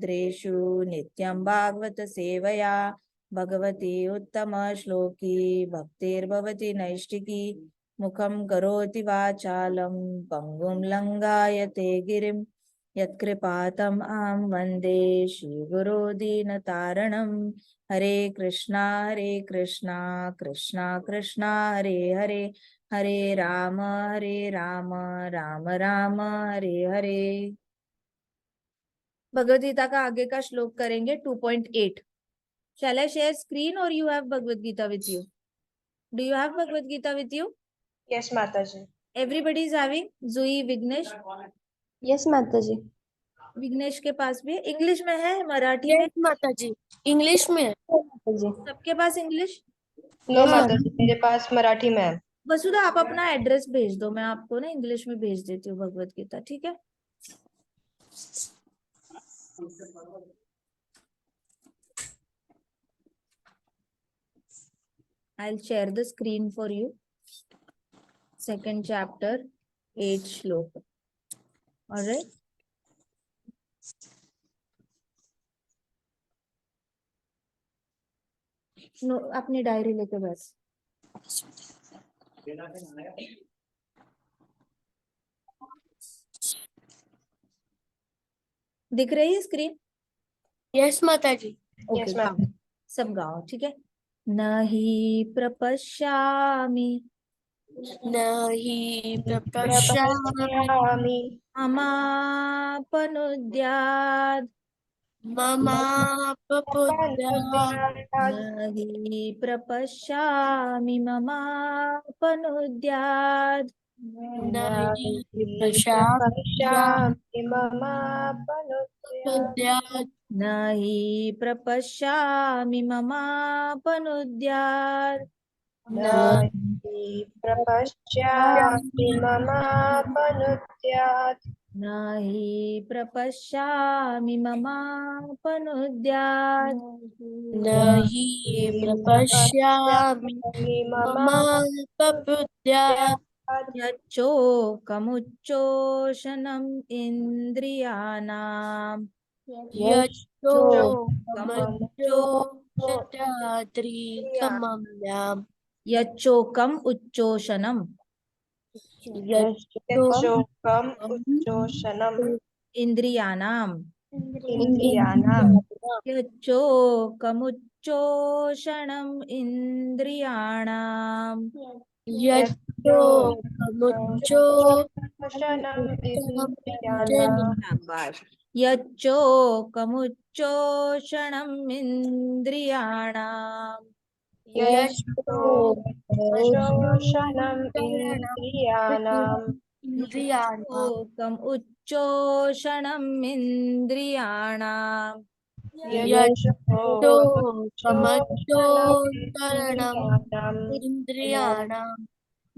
भद्रेषु नित्यं भागवत सेवया भगवती उत्तम श्लोकी भक्तिर्भवति नैष्टिकी मुखं करोति वाचालं पंगुं लंघायते गिरिं यत्कृपातम् अहं वन्दे श्रीगुरो दीनतारणं हरे कृष्णा कृष्णा कृष्णा हरे हरे हरे राम राम राम हरे हरे। भगवद गीता का आगे का श्लोक करेंगे 2.8। Shall I share screen or you have Bhagavad Gita with you? Do you have Bhagavad Gita with you? Yes, Mataji. Everybody is having? Zui, Vignesh? Yes माता जी। विघ्नेश के पास भी इंग्लिश में है, मराठी में? यस माता जी, इंग्लिश में है माता जी। सबके पास इंग्लिश? नो माताजी, मेरे पास मराठी में है। वसुधा आप अपना एड्रेस भेज दो, मैं आपको ना इंग्लिश में भेज देती हूँ भगवत गीता, ठीक है? I'll share the screen for you. Second chapter, 8th shloka. All right. No अपनी डायरी लेके बस। दिख रही है स्क्रीन? यस माता जी। Okay Yes, ma'am. सब गाओ, ठीक है? नहि प्रपश्यामि नहि प्रपश्यामि ममापनुद्यात् ममापपुत्र्यात् नहि प्रपश्यामि ममापनुद्यात् नहि प्रपश्यामि ममापनुद्यात् नहि प्रपश्यामि ममापनुद्यात् नहि प्रपश्यामि ममापनुद्यात् नहि प्रपश्यामि ममापनुद्यात् नहि प्रपश्यामि ममापपुत्र्यात् यच्चोकमुच्चोषणम् इन्द्रियाणाम् यच्चोकमुच्चोषणाद्रिकमम्याम् यच्चोकम् उच्चोषणम् यच्चोकम् उच्चोषणम् इन्द्रियाणाम् इन्द्रियाणाम् यच्चोकमुच्चोषणम् इन्द्रियाणाम् यच्चोकमुच्चोषणम् इन्द्रियाणाम् शाबाश। यच्चोकमुच्चोषणम् इन्द्रियाणाम् यच्चोकमुच्चोषणम् इन्द्रियाणाम् यच्चोकम् उच्चोषणम् इन्द्रियाणाम् यच्चोकमुच्चोषणम् इन्द्रियाणाम्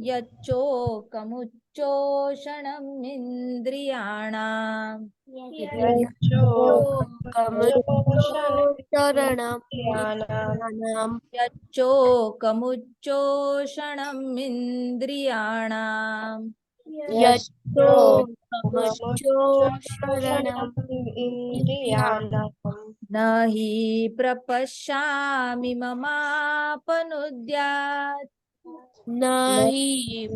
यच्चोकमुच्चोषणम् इन्द्रियाणाम् यच्चोकमुच्चोषणम् इन्द्रियाणाम् यच्चोकमुच्चोषणम् इन्द्रियाणाम् यच्चोकमुच्चोषणम् इन्द्रियाणाम् न हि प्रपश्यामि ममापनुद्यात् नहि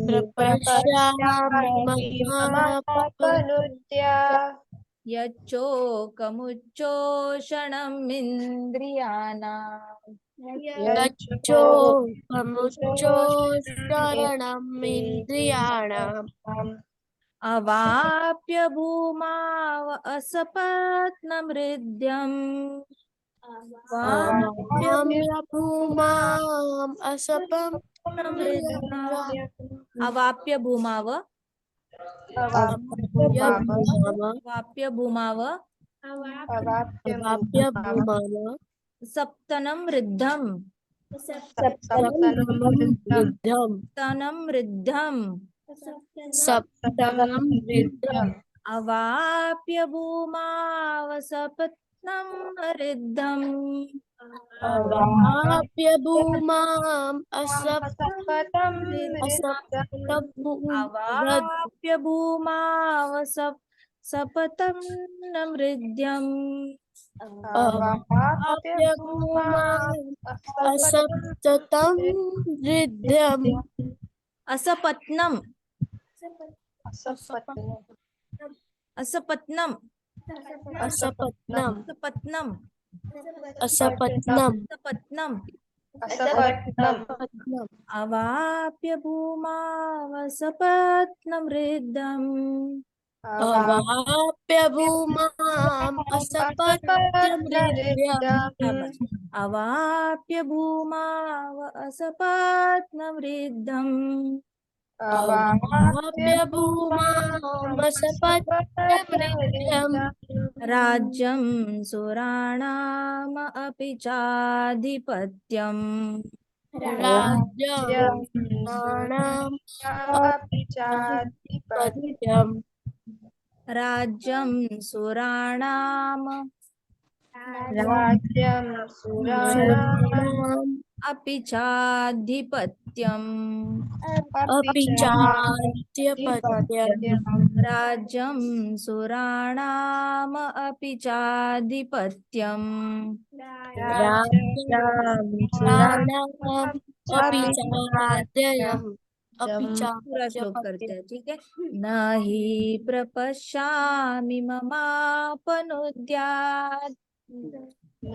प्रपश्यामि ममापनुद्यात् यच्चोकमुच्चोषणम् इन्द्रियाणाम् यच्चोकमुच्चोषणम् इन्द्रियाणाम् अवाप्य भूमाव असपत्नमृद्यम् भूमाम् असपम् अवाप्य भूमाव अवाप्य भूमाव अवाप्य भूमाव सप्तनम वृद्धम सप्तमम् वृद्धम् सप्तमम् वृद्धम् अवाप्य भूमाव सपत्नम वृद्धम अवाप्य भूमाम् अवाप्य भूमाव सपतं नमृद्यम् अवाप्य भूमाम् असप्ततं हृद्यम् असपत्नम असपत्नम् असपत्नम असपत्नम असपत्नम असपत्नम असपत्नम असपत्नम् अवाप्य भूमावसपत्नमृद्धम् अवाप्य भूमाम् असपत्यं हृद्यम् शाबाश। अवाप्य भूमावसपत्नमृद्धम् अवाप्य भूमाम् असपत्यं हृद्यम् राज्यं सुराणाम अपि चाधिपत्यम् राज्यं सुराणाम् अपि चाधिपत्यम् पत्यम् राज्यं सुराणाम राज्यं सुराणाम् सुराणाम् अपि चाधिपत्यम् अपि चाधिपत्यम् राज्यं सुराणाम अपि चाधिपत्यम् राज्यं सुराणाम् अपि चाद्ययम् अपि पूरा श्लोक करते चाद्यपत्यम् हैं, ठीक है। न हि प्रपश्यामि ममापनुद्यात् न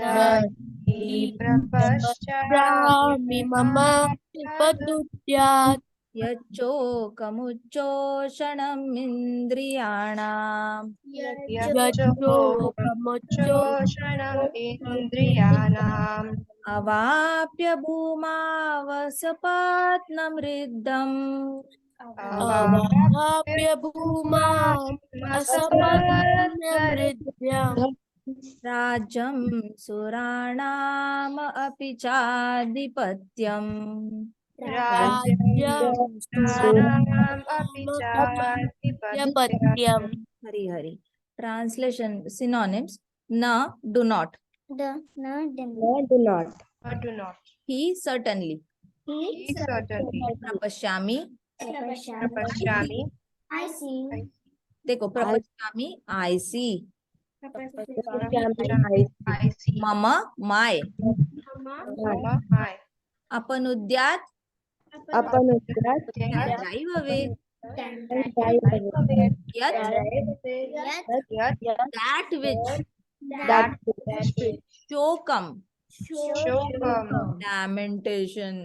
हि प्रपश्यामि प्रामि मम पदुद्यात् यच्चोकमुच्चोषणमिन्द्रियाणाम् यज्जोकमुच्चो यच्चोषणम् इन्द्रियाणाम् अवाप्य भूमावसपत्नमृद्धम् अवाप्य भूमाम् असपत्नमृद्यम् राज्यं सुराणाम अपि चाधिपत्यम् राज्यं सुराणाम् अपि चाधिपत्यम् चाधिपत्यम् हरि हरि translation synonyms no do not do not he certainly he certainly प्रपश्यामि प्रपश्यामि देखो प्रपश्यामि आई सी I see मम माय Mama my अपनुद्यात् Upअनुद्यात् ड्राइव अवे यत् yet that which that शोकम shokam लैमेंटेशन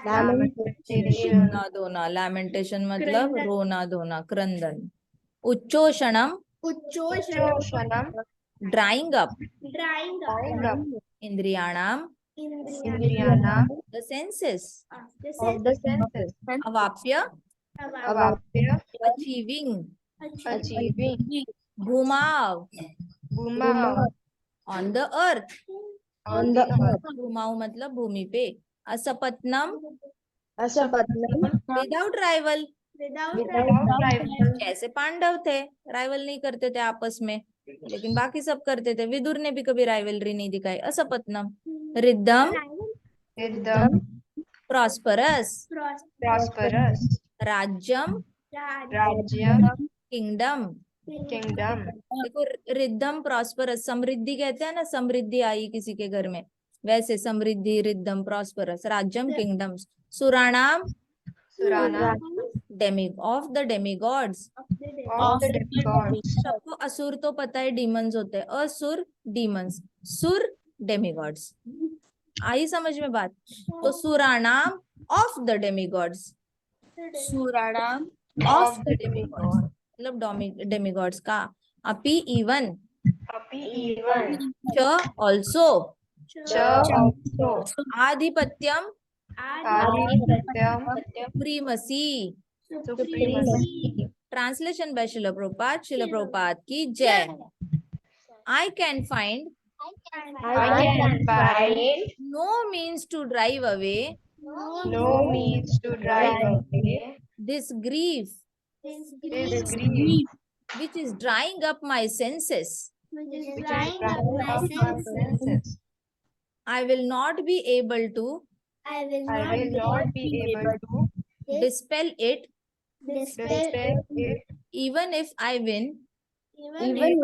lamentation रोना धोना लैमेंटेशन मतलब रोना धोना क्रंदन उच्चोषणम uchoshanam drying up tying up इंद्रियाणाम indriyanam the senses of the senses अवाप्य avapya अचीविंग achieving भूमाव bhuma on the earth on the earth भूमाव मतलब भूमि पे असपत्नम asapatnam without rival without rival जैसे पांडव थे राइवल नहीं करते थे आपस में लेकिन बाकी सब करते थे विदुर ने भी कभी राइवलरी नहीं दिखाई असपत्नम रिद्धम rhythm प्रॉस्परस prosperous राज्यम rajyam किंगडम kingdom देखो रिद्धम प्रॉस्परस समृद्धि कहते हैं ना समृद्धि आई किसी के घर में वैसे समृद्धि रिद्धम प्रॉस्परस राज्यम किंगडम सुराणाम suranam demi of the demigods of the demigods सबको असुर तो पता है डीमंस होते हैं असुर डीमंस सुर डेमीगॉड्स आई समझ में बात तो सुराणाम ऑफ द डेमीगॉड्स सुराणाम of the demigods मतलब डेमीगॉड्स का अपि इवन api even च ऑल्सो cha also आधिपत्यम adhipatyam supremacy supremacy translation by Srila Prabhupada की जय I can find I can find no means to drive away no means to drive away this grief this grief which is drying up my senses. which is drying up my senses. I will not be able to I will not be able to dispel it dispel it even if I win even I,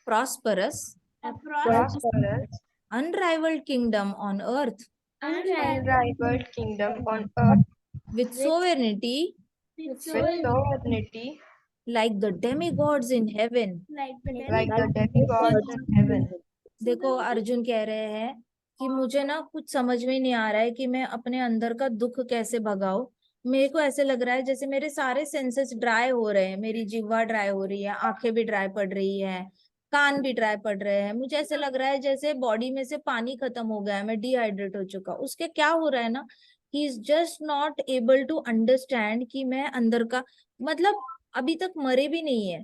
prosperous, prosperous, unrivaled kingdom on earth, unrivaled kingdom on earth, with sovereignty with sovereignty like the demigods in heaven. like the demigods in heaven. देखो अर्जुन कह रहे हैं कि मुझे ना कुछ समझ में नहीं आ रहा है कि मैं अपने अंदर का दुख कैसे भगाऊं। मेरे को ऐसे लग रहा है जैसे मेरे सारे सेंसेस ड्राई हो रहे हैं, मेरी जिह्वा ड्राई हो रही है, आंखें भी ड्राई पड़ रही है, कान भी ड्राई पड़ रहे हैं। मुझे ऐसे लग रहा है जैसे बॉडी में से पानी खत्म हो गया है, मैं डिहाइड्रेट हो चुका। उसके क्या हो रहा है ना, he is just not able to understand कि मैं अंदर का मतलब अभी तक मरे भी नहीं है,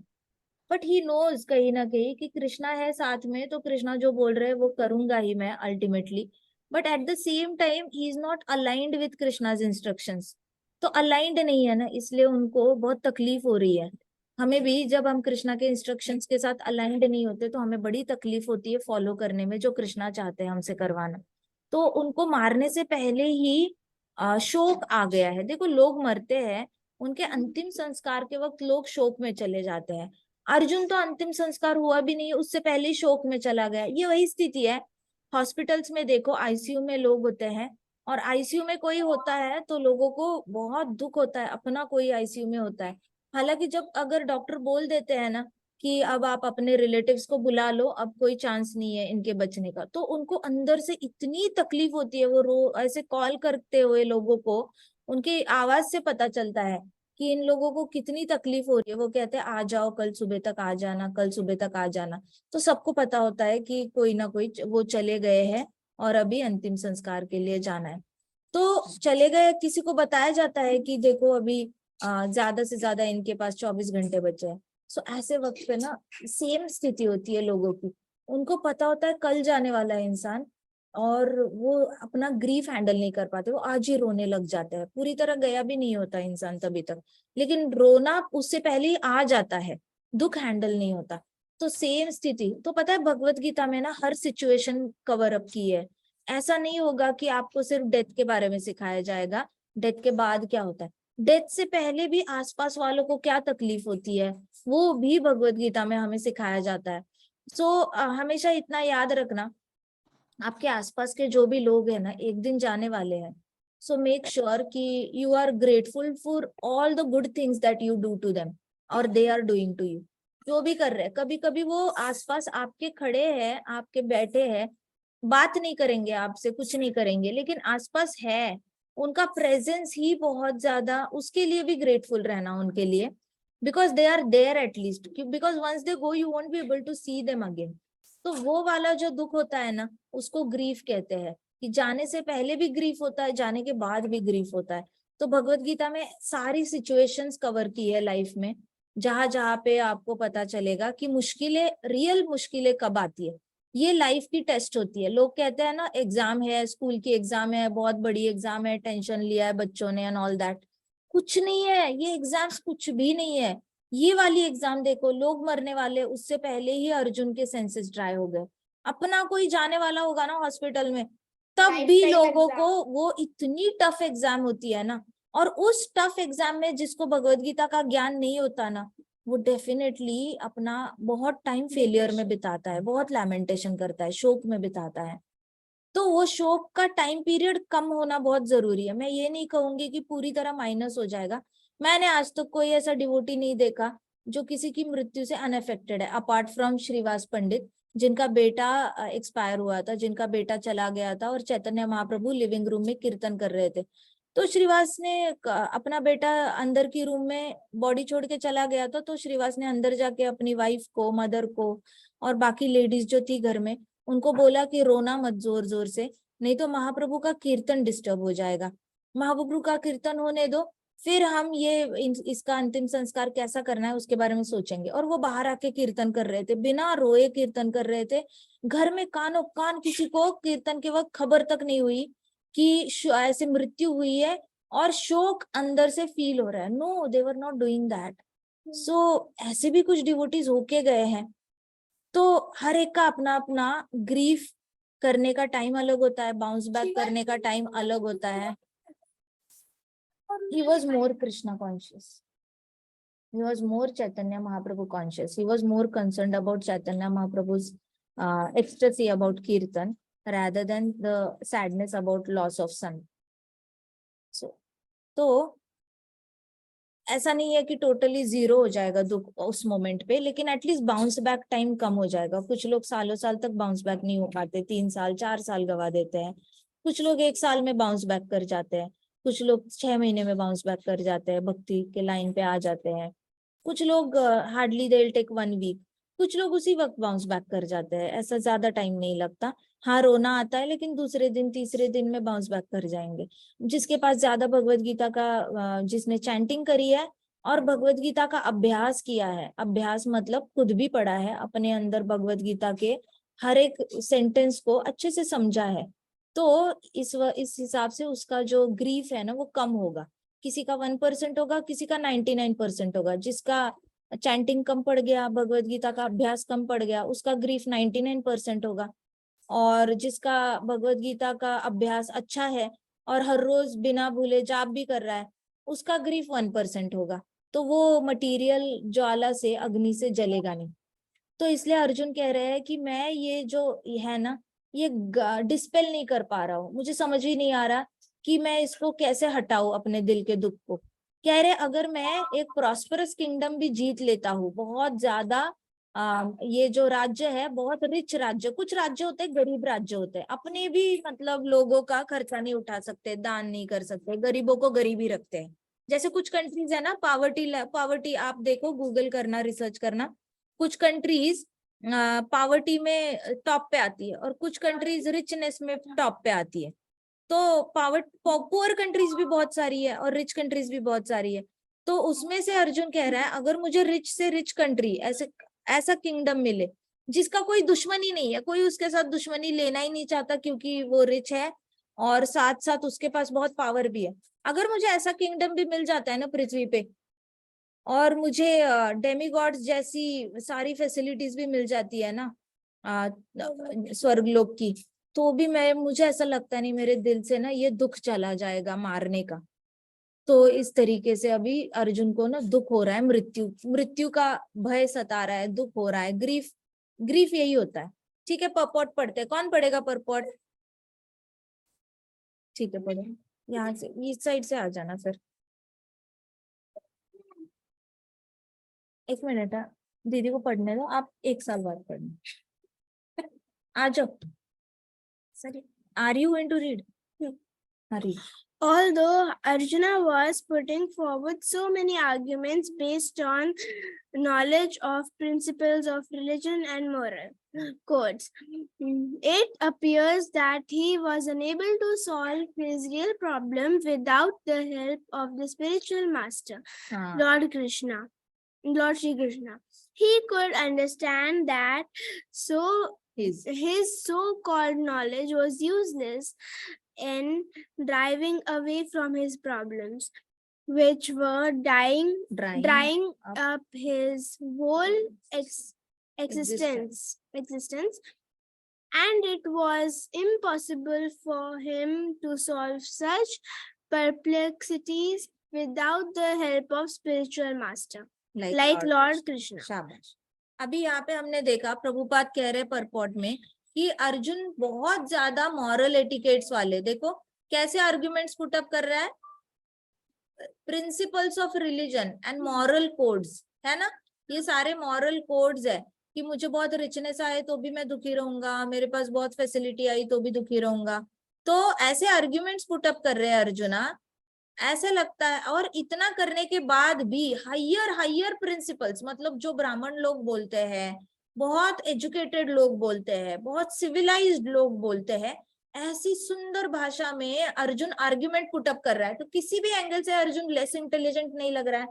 बट ही नोज कहीं ना कहीं कि कृष्णा है साथ में, तो कृष्णा जो बोल रहे हैं वो करूंगा ही मैं ultimately. But at the same time he is not aligned with Krishna's instructions. तो अलाइंड नहीं है ना, इसलिए उनको बहुत तकलीफ हो रही है। हमें भी जब हम कृष्णा के इंस्ट्रक्शंस के साथ अलाइंड नहीं होते तो हमें बड़ी तकलीफ होती है फॉलो करने में, जो कृष्णा चाहते हैं हमसे करवाना। तो उनको मारने से पहले ही शोक आ गया है। देखो लोग मरते हैं, उनके अंतिम संस्कार के वक्त लोग शोक में चले जाते हैं। अर्जुन तो अंतिम संस्कार हुआ भी नहीं, उससे पहले ही शोक में चला गया। ये वही स्थिति है। हॉस्पिटल्स में देखो, आईसीयू में लोग होते हैं, और आईसीयू में कोई होता है तो लोगों को बहुत दुख होता है, अपना कोई आईसीयू में होता है। हालांकि जब अगर डॉक्टर बोल देते हैं ना कि अब आप अपने रिलेटिव्स को बुला लो, अब कोई चांस नहीं है इनके बचने का, तो उनको अंदर से इतनी तकलीफ होती है। वो ऐसे कॉल करते हुए लोगों को उनकी आवाज से पता चलता है कि इन लोगों को कितनी तकलीफ हो रही है। वो कहते हैं आ जाओ, कल सुबह तक आ जाना, कल सुबह तक आ जाना। तो सबको पता होता है कि कोई ना कोई वो चले गए हैं और अभी अंतिम संस्कार के लिए जाना है। तो चले गए, किसी को बताया जाता है कि देखो अभी ज्यादा से ज्यादा इनके पास 24 घंटे बचे हैं। सो ऐसे वक्त पे ना सेम स्थिति होती है लोगों की। उनको पता होता है कल जाने वाला है इंसान, और वो अपना ग्रीफ हैंडल नहीं कर पाते, वो आज ही रोने लग जाते हैं। पूरी तरह गया भी नहीं होता इंसान तभी तक, लेकिन रोना उससे पहले ही आ जाता है, दुख हैंडल नहीं होता। तो सेम स्थिति तो पता है भगवत गीता में ना हर सिचुएशन कवर अप की है। ऐसा नहीं होगा कि आपको सिर्फ डेथ के बारे में सिखाया जाएगा, डेथ के बाद क्या होता है, डेथ से पहले भी आसपास वालों को क्या तकलीफ होती है वो भी भगवत गीता में हमें सिखाया जाता है। सो हमेशा इतना याद रखना, आपके आसपास के जो भी लोग हैं ना एक दिन जाने वाले हैं। सो मेक श्योर कि you are grateful for all the good things that you do to them, और they are doing to you. जो भी कर रहे हैं, कभी कभी वो आसपास आपके खड़े हैं, आपके बैठे हैं, बात नहीं करेंगे आपसे, कुछ नहीं करेंगे, लेकिन आसपास है, उनका प्रेजेंस ही बहुत ज्यादा, उसके लिए भी ग्रेटफुल रहना उनके लिए, because they are there at least. Because once they go you won't be able to see them again. तो वो वाला जो दुख होता है ना, उसको ग्रीफ कहते हैं, कि जाने से पहले भी ग्रीफ होता है, जाने के बाद भी ग्रीफ होता है। तो भगवत गीता में सारी सिचुएशंस कवर की है लाइफ में, जहां जहां पे आपको पता चलेगा कि मुश्किलें, रियल मुश्किलें कब आती है। ये लाइफ की टेस्ट होती है। लोग कहते हैं ना एग्जाम है, स्कूल की एग्जाम है, बहुत बड़ी एग्जाम है, टेंशन लिया है बच्चों ने एंड ऑल दैट। कुछ नहीं है, ये एग्जाम्स कुछ भी नहीं है। ये वाली एग्जाम देखो, लोग मरने वाले उससे पहले ही अर्जुन के सेंसेस ड्राई हो गए। अपना कोई जाने वाला होगा ना हॉस्पिटल में, तब भी लोगों को वो इतनी टफ एग्जाम होती है ना। और उस टफ एग्जाम में जिसको भगवत गीता का ज्ञान नहीं होता ना, वो डेफिनेटली अपना बहुत टाइम फेलियर में बिताता है, बहुत लैमेंटेशन करता है, शोक में बिताता है। तो वो शोक का टाइम पीरियड कम होना बहुत जरूरी है। मैं ये नहीं कहूंगी कि पूरी तरह माइनस हो जाएगा। मैंने आज तक कोई ऐसा डिवोटी नहीं देखा जो किसी की मृत्यु से अनअफेक्टेड है, अपार्ट फ्रॉम श्रीवास पंडित, जिनका बेटा एक्सपायर हुआ था, जिनका बेटा चला गया था, और चैतन्य महाप्रभु लिविंग रूम में कीर्तन कर रहे थे। तो श्रीवास ने अपना बेटा अंदर की रूम में बॉडी छोड़ के चला गया था, तो श्रीवास ने अंदर जाके अपनी वाइफ को, मदर को, और बाकी लेडीज जो थी घर में, उनको बोला कि रोना मत जोर जोर से, नहीं तो महाप्रभु का कीर्तन डिस्टर्ब हो जाएगा। महाप्रभु का कीर्तन होने दो, फिर हम इसका अंतिम संस्कार कैसा करना है उसके बारे में सोचेंगे। और वो बाहर आके कीर्तन कर रहे थे, बिना रोए कीर्तन कर रहे थे। घर में कानों कान किसी को कीर्तन के वक्त खबर तक नहीं हुई कि ऐसे मृत्यु हुई है और शोक अंदर से फील हो रहा है। No, they were not doing that. So ऐसे भी कुछ डिवोटीज होके गए हैं। तो हर एक का अपना अपना ग्रीफ करने का टाइम अलग होता है, बाउंस बैक करने का टाइम अलग होता है। He was more Krishna conscious. He was more Chaitanya Mahaprabhu conscious. He was more concerned about Chaitanya Mahaprabhu's ecstasy about Kirtan rather than the sadness about loss of son. So, तो ऐसा नहीं है कि totally zero हो जाएगा दुख उस moment पे, लेकिन एटलीस्ट बाउंस बैक टाइम कम हो जाएगा. कुछ लोग सालों साल तक बाउंस बैक नहीं हो पाते, 3 साल 4 साल गवा देते हैं. कुछ लोग 1 साल में बाउंस बैक कर जाते हैं. कुछ लोग 6 महीने में बाउंस बैक कर जाते हैं, भक्ति के लाइन पे आ जाते हैं. कुछ लोग hardly they will take 1 week. कुछ लोग उसी वक्त बाउंस बैक कर जाते हैं. ऐसा ज्यादा टाइम नहीं लगता. हाँ, रोना आता है, लेकिन दूसरे दिन तीसरे दिन में बाउंस बैक कर जाएंगे. जिसके पास ज्यादा भगवत गीता का जिसने चैंटिंग करी है और भगवत गीता का अभ्यास किया है, अभ्यास मतलब खुद भी पढ़ा है, अपने अंदर भगवत गीता के हर एक सेंटेंस को अच्छे से समझा है, तो इस हिसाब से उसका जो ग्रीफ है ना वो कम होगा. किसी का 1% होगा, किसी का 99% होगा. जिसका चैंटिंग कम पड़ गया, भगवत गीता का अभ्यास कम पड़ गया, उसका ग्रीफ 99% होगा. और जिसका भगवत गीता का अभ्यास अच्छा है और हर रोज बिना भूले जाप भी कर रहा है, उसका ग्रीफ 1% होगा. तो वो मटेरियल ज्वाला से, अग्नि से जलेगा नहीं. तो इसलिए अर्जुन कह रहे हैं कि मैं ये जो है ना, ये डिस्पेल नहीं कर पा रहा हूँ. मुझे समझ ही नहीं आ रहा कि मैं इसको कैसे हटाऊं अपने दिल के दुख को. कह रहे अगर मैं एक प्रॉस्परस किंगडम भी जीत लेता हूँ, बहुत ज्यादा ये जो राज्य है बहुत रिच राज्य, कुछ राज्य होते हैं गरीब राज्य होते हैं, अपने भी मतलब लोगों का खर्चा नहीं उठा सकते, दान नहीं कर सकते, गरीबों को गरीब ही रखते हैं. जैसे कुछ कंट्रीज है ना, पावर्टी आप देखो, गूगल करना, रिसर्च करना, कुछ कंट्रीज पावर्टी में टॉप पे आती है और कुछ कंट्रीज रिचनेस में टॉप पे आती है. तो पुअर कंट्रीज भी बहुत सारी है और रिच कंट्रीज भी बहुत सारी है. तो उसमें से अर्जुन कह रहा है अगर मुझे रिच से रिच कंट्री ऐसा किंगडम मिले जिसका कोई दुश्मनी नहीं है, कोई उसके साथ दुश्मनी लेना ही नहीं चाहता क्योंकि वो रिच है और साथ साथ उसके पास बहुत पावर भी है, अगर मुझे ऐसा किंगडम भी मिल जाता है ना पृथ्वी पे, और मुझे डेमीगॉड्स जैसी सारी फैसिलिटीज भी मिल जाती है ना स्वर्गलोक की, तो भी मुझे ऐसा लगता नहीं मेरे दिल से ना ये दुख चला जाएगा मारने का. तो इस तरीके से अभी अर्जुन को ना दुख हो रहा है, मृत्यु का भय सता रहा है, दुख हो रहा है, ग्रीफ यही होता है. ठीक है, परपॉट पढ़ते हैं. कौन पढ़ेगा परपॉट? ठीक है, पढ़ो. यहाँ से इस साइड से आ जाना फिर. 1 मिनट है, दीदी को पढ़ने दो, आप 1 साल बाद पढ़ना. आ जाओ. Sorry, are you going to read? Read. Although Arjuna was putting forward so many arguments based on knowledge of principles of religion and moral codes, it appears that he was unable to solve his real problem without the help of the spiritual master, Lord Sri Krishna. He could understand that his so-called knowledge was useless in driving away from his problems, which were drying up his whole existence, and it was impossible for him to solve such perplexities without the help of spiritual master like Lord Krishna. शाबाश. अभी यहाँ पे हमने देखा प्रभुपाद कह रहे परपॉट में कि अर्जुन बहुत ज्यादा मॉरल एटिकेट्स वाले, देखो कैसे आर्ग्यूमेंट्स पुट अप कर रहा है, principles of religion and moral codes है ना, ये सारे मॉरल कोड्स है कि मुझे बहुत रिचनेस आए तो भी मैं दुखी रहूंगा, मेरे पास बहुत फैसिलिटी आई तो भी दुखी रहूंगा. तो ऐसे आर्ग्यूमेंट्स पुट अप कर रहे हैं अर्जुना, ऐसे लगता है. और इतना करने के बाद भी हायर प्रिंसिपल्स, मतलब जो ब्राह्मण लोग बोलते हैं, बहुत एजुकेटेड लोग बोलते हैं, बहुत सिविलाइज्ड लोग बोलते हैं, ऐसी सुंदर भाषा में अर्जुन आर्ग्यूमेंट पुट अप कर रहा है. तो किसी भी एंगल से अर्जुन लेस इंटेलिजेंट नहीं लग रहा है,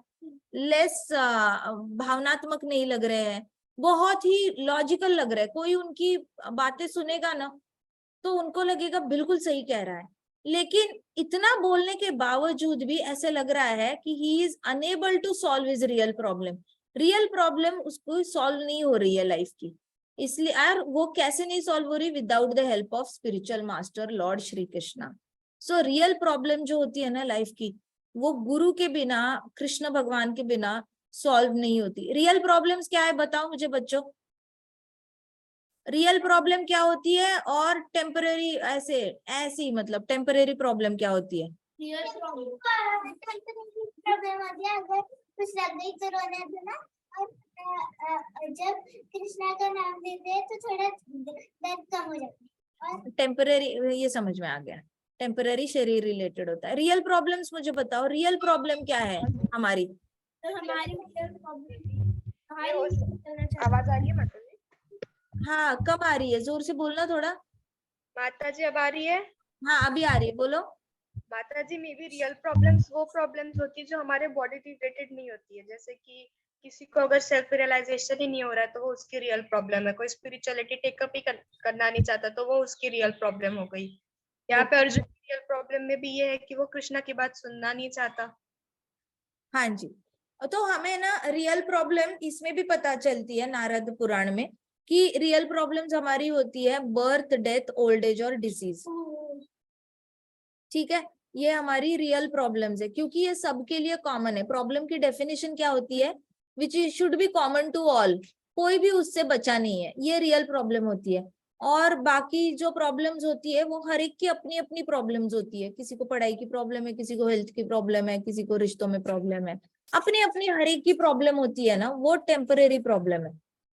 लेस भावनात्मक नहीं लग रहे हैं, बहुत ही लॉजिकल लग रहा है. कोई उनकी बातें सुनेगा ना तो उनको लगेगा बिल्कुल सही कह रहा है. लेकिन इतना बोलने के बावजूद भी ऐसे लग रहा है कि he is unable to solve his real problem उसको सॉल्व नहीं हो रही है लाइफ की. इसलिए यार वो कैसे नहीं सॉल्व हो रही, without the help of spiritual master Lord Shri Krishna. So real problem जो होती है ना लाइफ की, वो गुरु के बिना, कृष्ण भगवान के बिना सॉल्व नहीं होती। रियल प्रॉब्लम्स क्या है बताओ मुझे बच्चों, रियल प्रॉब्लम क्या होती है और टेम्पररी ऐसे ऐसी मतलब टेम्पररी प्रॉब्लम क्या होती है? प्रॉब्लम होती है अगर कुछ लग गई तो रोने दो ना, और जब कृष्णा का नाम लेते हैं तो थोड़ा दर्द कम हो जाता है। और टेम्पररी, ये समझ में आ गया, टेम्पररी शरीर रिलेटेड होता है। रियल प्रॉब्लम्स मुझे बताओ, रियल प्रॉब्लम क्या है हमारी? तो हमारी आवाज आ रही है माता जी? हाँ कम आ रही है, जोर से बोलना थोड़ा। माता जी अब आ रही है? हाँ अभी आ रही है, बोलो। माता जी मे बी रियल प्रॉब्लम्स वो प्रॉब्लम्स होती है जो हमारे बॉडी रिलेटेड नहीं होती है, जैसे कि किसी को अगर सेल्फ रियलाइजेशन ही नहीं हो रहा है तो वो उसकी रियल प्रॉब्लम है। कोई स्पिरिचुअलिटी टेकअप ही करना नहीं चाहता तो वो उसकी रियल प्रॉब्लम हो गई। यहाँ पे अर्जुन की रियल प्रॉब्लम में भी ये है कि वो कृष्णा की बात सुनना नहीं चाहता। हाँ जी, तो हमें ना रियल प्रॉब्लम इसमें भी पता चलती है नारद पुराण में कि रियल प्रॉब्लम्स हमारी होती है बर्थ, डेथ, ओल्ड एज और डिसीज। ठीक है, ये हमारी रियल प्रॉब्लम्स है क्योंकि ये सबके लिए कॉमन है। प्रॉब्लम की डेफिनेशन क्या होती है? Which should be common to all, कोई भी उससे बचा नहीं है, ये रियल प्रॉब्लम होती है। और बाकी जो प्रॉब्लम्स होती है वो हर एक की अपनी अपनी प्रॉब्लम्स होती है। किसी को पढ़ाई की प्रॉब्लम है, किसी को हेल्थ की प्रॉब्लम है, किसी को रिश्तों में प्रॉब्लम है, अपनी अपनी हर एक की प्रॉब्लम होती है ना, वो टेम्परेरी प्रॉब्लम है।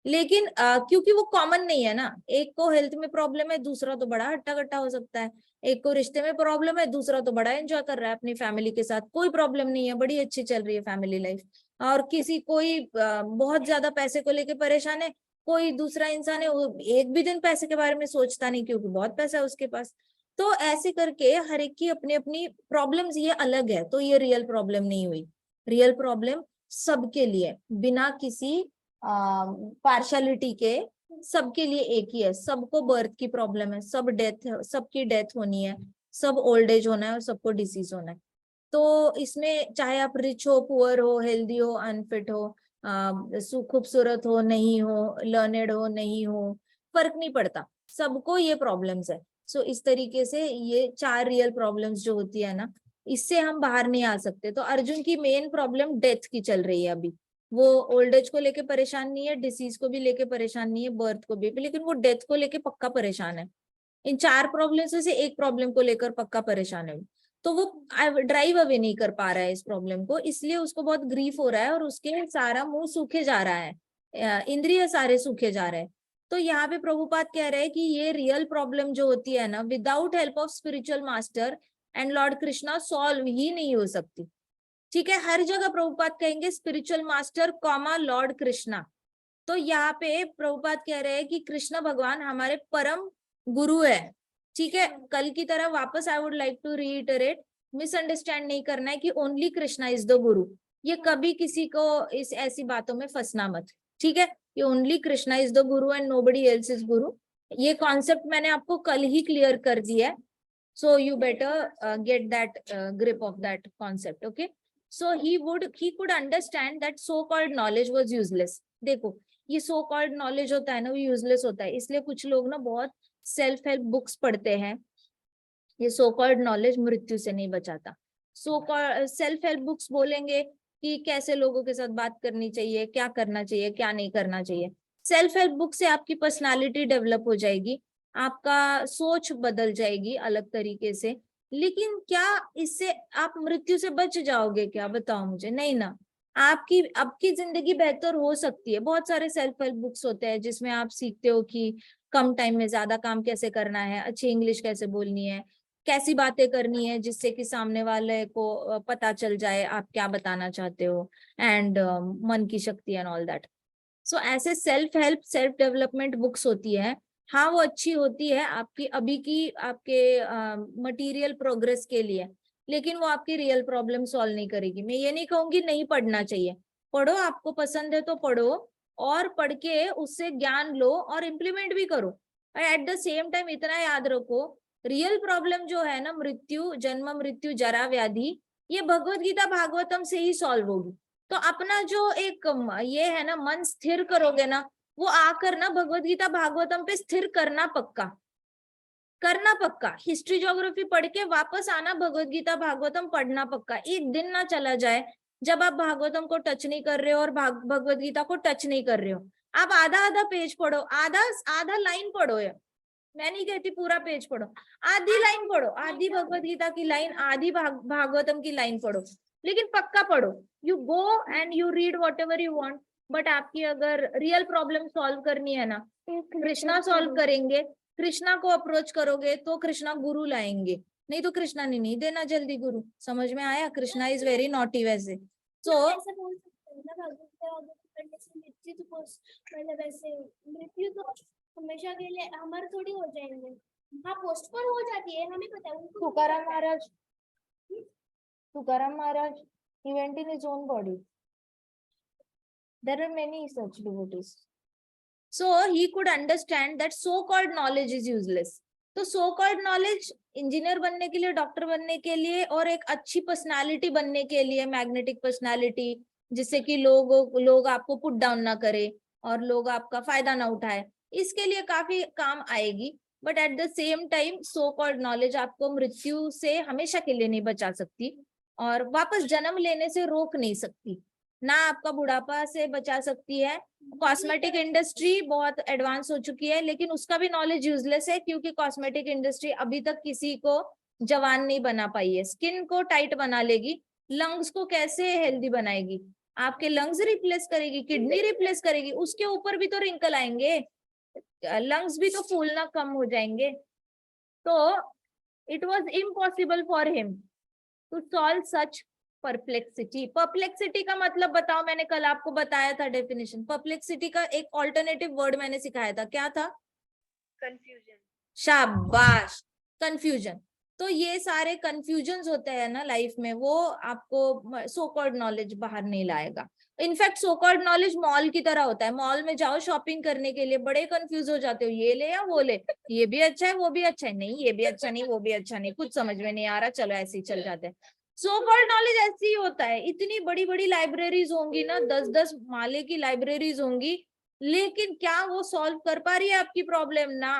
लेकिन क्योंकि वो कॉमन नहीं है ना, एक को हेल्थ में प्रॉब्लम है, दूसरा तो बड़ा हट्टा कट्टा हो सकता है। एक को रिश्ते में प्रॉब्लम है, दूसरा तो बड़ा एंजॉय कर रहा है अपनी फैमिली के साथ, कोई प्रॉब्लम नहीं है, बड़ी अच्छी चल रही है फैमिली लाइफ। और किसी कोई बहुत ज्यादा पैसे को लेके परेशान है, कोई दूसरा इंसान है वो एक भी दिन पैसे के बारे में सोचता नहीं क्योंकि बहुत पैसा है उसके पास। तो ऐसे करके हर एक की अपनी अपनी प्रॉब्लम्स ये अलग है, तो ये रियल प्रॉब्लम नहीं हुई। रियल प्रॉब्लम सबके लिए बिना किसी पार्शलिटी के सबके लिए एक ही है। सबको बर्थ की प्रॉब्लम है, सब डेथ, सबकी डेथ होनी है, सब ओल्ड एज होना है और सबको डिसीज होना है। तो इसमें चाहे आप रिच हो, पुअर हो, हेल्दी हो, अनफिट हो, खूबसूरत हो, नहीं हो, लर्नेड हो, नहीं हो, फर्क नहीं पड़ता, सबको ये प्रॉब्लम्स है। सो इस तरीके से ये 4 रियल प्रॉब्लम्स जो होती है ना, इससे हम बाहर नहीं आ सकते। तो अर्जुन की मेन प्रॉब्लम डेथ की चल रही है अभी। वो ओल्ड एज को लेके परेशान नहीं है, डिसीज को भी लेके परेशान नहीं है, बर्थ को भी, लेकिन वो डेथ को लेके पक्का परेशान है। इन 4 प्रॉब्लम से एक प्रॉब्लम को लेकर पक्का परेशान है। तो वो ड्राइव अवे नहीं कर पा रहा है इस प्रॉब्लम को, इसलिए उसको बहुत ग्रीफ हो रहा है और उसके सारा मुंह सूखे जा रहा है, इंद्रिय सारे सूखे जा रहे हैं। तो यहाँ पे प्रभुपाद कह रहे हैं कि ये रियल प्रॉब्लम जो होती है ना, without help of spiritual master and lord Krishna solve ही नहीं हो सकती। ठीक है, हर जगह प्रभुपाद कहेंगे spiritual master comma lord Krishna. तो यहाँ पे प्रभुपाद कह रहे हैं कि कृष्ण भगवान हमारे परम गुरु है। ठीक है, कल की तरह वापस I would like to reiterate, misunderstand नहीं करना है कि ओनली कृष्णा इज द गुरु। ये कभी किसी को इस ऐसी बातों में फंसना मत। ठीक है, ये only Krishna is the Guru and nobody else is गुरु, ये कॉन्सेप्ट मैंने आपको कल ही क्लियर कर दिया है। सो you better get that grip of that concept. Okay, so he could understand that so called knowledge was useless। देखो, ये सो कॉल्ड नॉलेज होता है ना, वो यूजलेस होता है, इसलिए कुछ लोग ना बहुत सेल्फ हेल्प बुक्स पढ़ते हैं। ये सो कॉल्ड नॉलेज मृत्यु से नहीं बचाता। So called self help books बोलेंगे कि कैसे लोगों के साथ बात करनी चाहिए, क्या करना चाहिए, क्या नहीं करना चाहिए। सेल्फ हेल्प बुक से आपकी पर्सनालिटी डेवलप हो जाएगी, आपका सोच बदल जाएगी अलग तरीके से, लेकिन क्या इससे आप मृत्यु से बच जाओगे क्या? बताओ मुझे, नहीं ना। आपकी जिंदगी बेहतर हो सकती है। बहुत सारे सेल्फ हेल्प बुक्स होते हैं जिसमें आप सीखते हो कि कम टाइम में ज्यादा काम कैसे करना है, अच्छी इंग्लिश कैसे बोलनी है, कैसी बातें करनी है जिससे कि सामने वाले को पता चल जाए आप क्या बताना चाहते हो, एंड मन की शक्ति एंड ऑल दैट। सो ऐसे self help, self development books होती है। हाँ वो अच्छी होती है आपकी अभी की आपके मटेरियल प्रोग्रेस के लिए, लेकिन वो आपकी रियल प्रॉब्लम सॉल्व नहीं करेगी। मैं ये नहीं कहूंगी नहीं पढ़ना चाहिए, पढ़ो, आपको पसंद है तो पढ़ो, और पढ़ के उससे ज्ञान लो और इम्प्लीमेंट भी करो। और एट द सेम टाइम इतना याद रखो, रियल प्रॉब्लम जो है ना, मृत्यु, जन्म मृत्यु जरा व्याधि, ये भगवत गीता भागवतम से ही सॉल्व होगी। तो अपना जो एक ये है ना, मन स्थिर करोगे ना, वो आकर ना भगवत गीता भागवतम पे स्थिर करना पक्का, करना पक्का। हिस्ट्री ज्योग्राफी पढ़ के वापस आना, भगवत गीता भागवतम पढ़ना पक्का। एक दिन ना चला जाए जब आप भागवतम को टच नहीं कर रहे हो और भगवत गीता को टच नहीं कर रहे हो, आप आधा आधा पेज पढ़ो, आधा आधा लाइन पढ़ो। है मैं नहीं कहती पूरा पेज पढ़ो, आधी लाइन पढ़ो, आधी भगवत गीता की लाइन, आधी भागवतम की लाइन पढ़ो, लेकिन पक्का पढ़ो। You go and you read what ever you want, but आपकी अगर रियल प्रॉब्लम सॉल्व करनी है ना, कृष्णा सॉल्व करेंगे। कृष्णा को अप्रोच करोगे तो कृष्णा गुरु लाएंगे, नहीं तो कृष्णा ने नहीं देना जल्दी गुरु। समझ में आया? कृष्णा इज वेरी नॉटी वैसे। सो ऐसा बोल सकते हैं ना, भगवत पढ़ने से मृत्यु तो मतलब ऐसे मृत्यु तो हमेशा के लिए हमारे थोड़ी हो जाएंगे। हाँ, पोस्टपोन हो जाती है, हमें पता है। उनको तुकाराम महाराज, he went in his own body. There are many such devotees. So he could understand that so-called knowledge is useless. तो सो कॉल्ड नॉलेज इंजीनियर बनने के लिए, डॉक्टर बनने के लिए और एक अच्छी पर्सनालिटी बनने के लिए, मैग्नेटिक पर्सनालिटी, जिससे कि लोग आपको पुट डाउन ना करे और लोग आपका फायदा ना उठाए, इसके लिए काफी काम आएगी। But at the same time so called knowledge आपको मृत्यु से हमेशा के लिए नहीं बचा सकती और वापस जन्म लेने से रोक नहीं सकती, ना आपका बुढ़ापा से बचा सकती है। कॉस्मेटिक इंडस्ट्री बहुत एडवांस हो चुकी है, लेकिन उसका भी नॉलेज यूजलेस है, क्योंकि कॉस्मेटिक इंडस्ट्री अभी तक किसी को जवान नहीं बना पाई है। स्किन को टाइट बना लेगी, लंग्स को कैसे हेल्दी बनाएगी? आपके लंग्स रिप्लेस करेगी, किडनी रिप्लेस करेगी, उसके ऊपर भी तो रिंकल आएंगे, लंग्स भी तो फूलना कम हो जाएंगे। तो it was impossible for him to solve such perplexity. Perplexity का मतलब बताओ, मैंने कल आपको बताया था डेफिनेशन। परप्लेक्सिटी का एक ऑल्टरनेटिव वर्ड मैंने सिखाया था, क्या था? कंफ्यूजन। शाबाश, कंफ्यूजन। तो ये सारे कंफ्यूजन्स होते हैं ना लाइफ में, वो आपको सो कॉल्ड नॉलेज बाहर नहीं लाएगा। In fact so called knowledge mall की तरह होता है। मॉल में जाओ शॉपिंग करने के लिए, बड़े कंफ्यूज हो जाते हो, ये ले या वो ले, ये भी अच्छा है वो भी अच्छा है, नहीं ये भी अच्छा नहीं वो भी अच्छा नहीं, कुछ समझ में नहीं आ रहा, चलो ऐसे ही चल जाते हैं। सो कॉल्ड नॉलेज ऐसे ही होता है। इतनी बड़ी बड़ी लाइब्रेरीज होंगी ना, 10-10 माले की लाइब्रेरीज होंगी, लेकिन क्या वो सॉल्व कर पा रही है आपकी प्रॉब्लम? ना,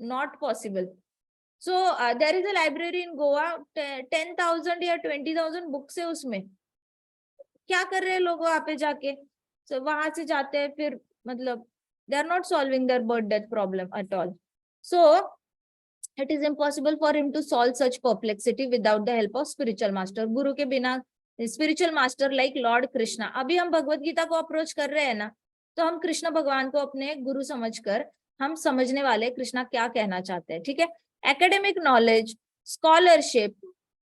not possible. So there is a library in Goa, 10,000 या 20,000 बुक्स है उसमें। क्या कर रहे हैं लोग वहां पे जाके? so, वहां से जाते हैं, फिर मतलब they are not solving their birth death problem at all. So it is impossible for him to solve such perplexity without the help of spiritual master. गुरु के बिना spiritual master like Lord Krishna. अभी हम भगवत गीता को अप्रोच कर रहे हैं ना, तो हम कृष्ण भगवान को अपने गुरु समझकर हम समझने वाले कृष्णा क्या कहना चाहते हैं। ठीक है? Academic knowledge, scholarship,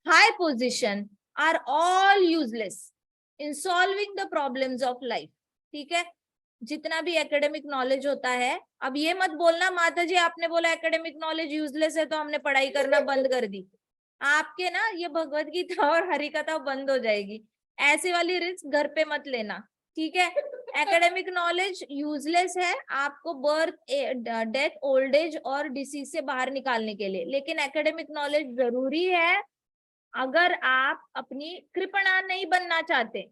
high position are all useless in solving the problems of life. ठीक है? जितना भी एकेडमिक नॉलेज होता है, अब ये मत बोलना माता जी आपने बोला एकेडमिक नॉलेज यूजलेस है तो हमने पढ़ाई करना बंद कर दी। आपके ना ये भगवत गीता और हरि कथा बंद हो जाएगी, ऐसे वाली रिस्क घर पे मत लेना। ठीक है? एकेडमिक नॉलेज यूजलेस है आपको बर्थ, डेथ, ओल्ड एज और डिसीज से बाहर निकालने के लिए, लेकिन एकेडमिक नॉलेज जरूरी है अगर आप अपनी कृपणा नहीं बनना चाहते,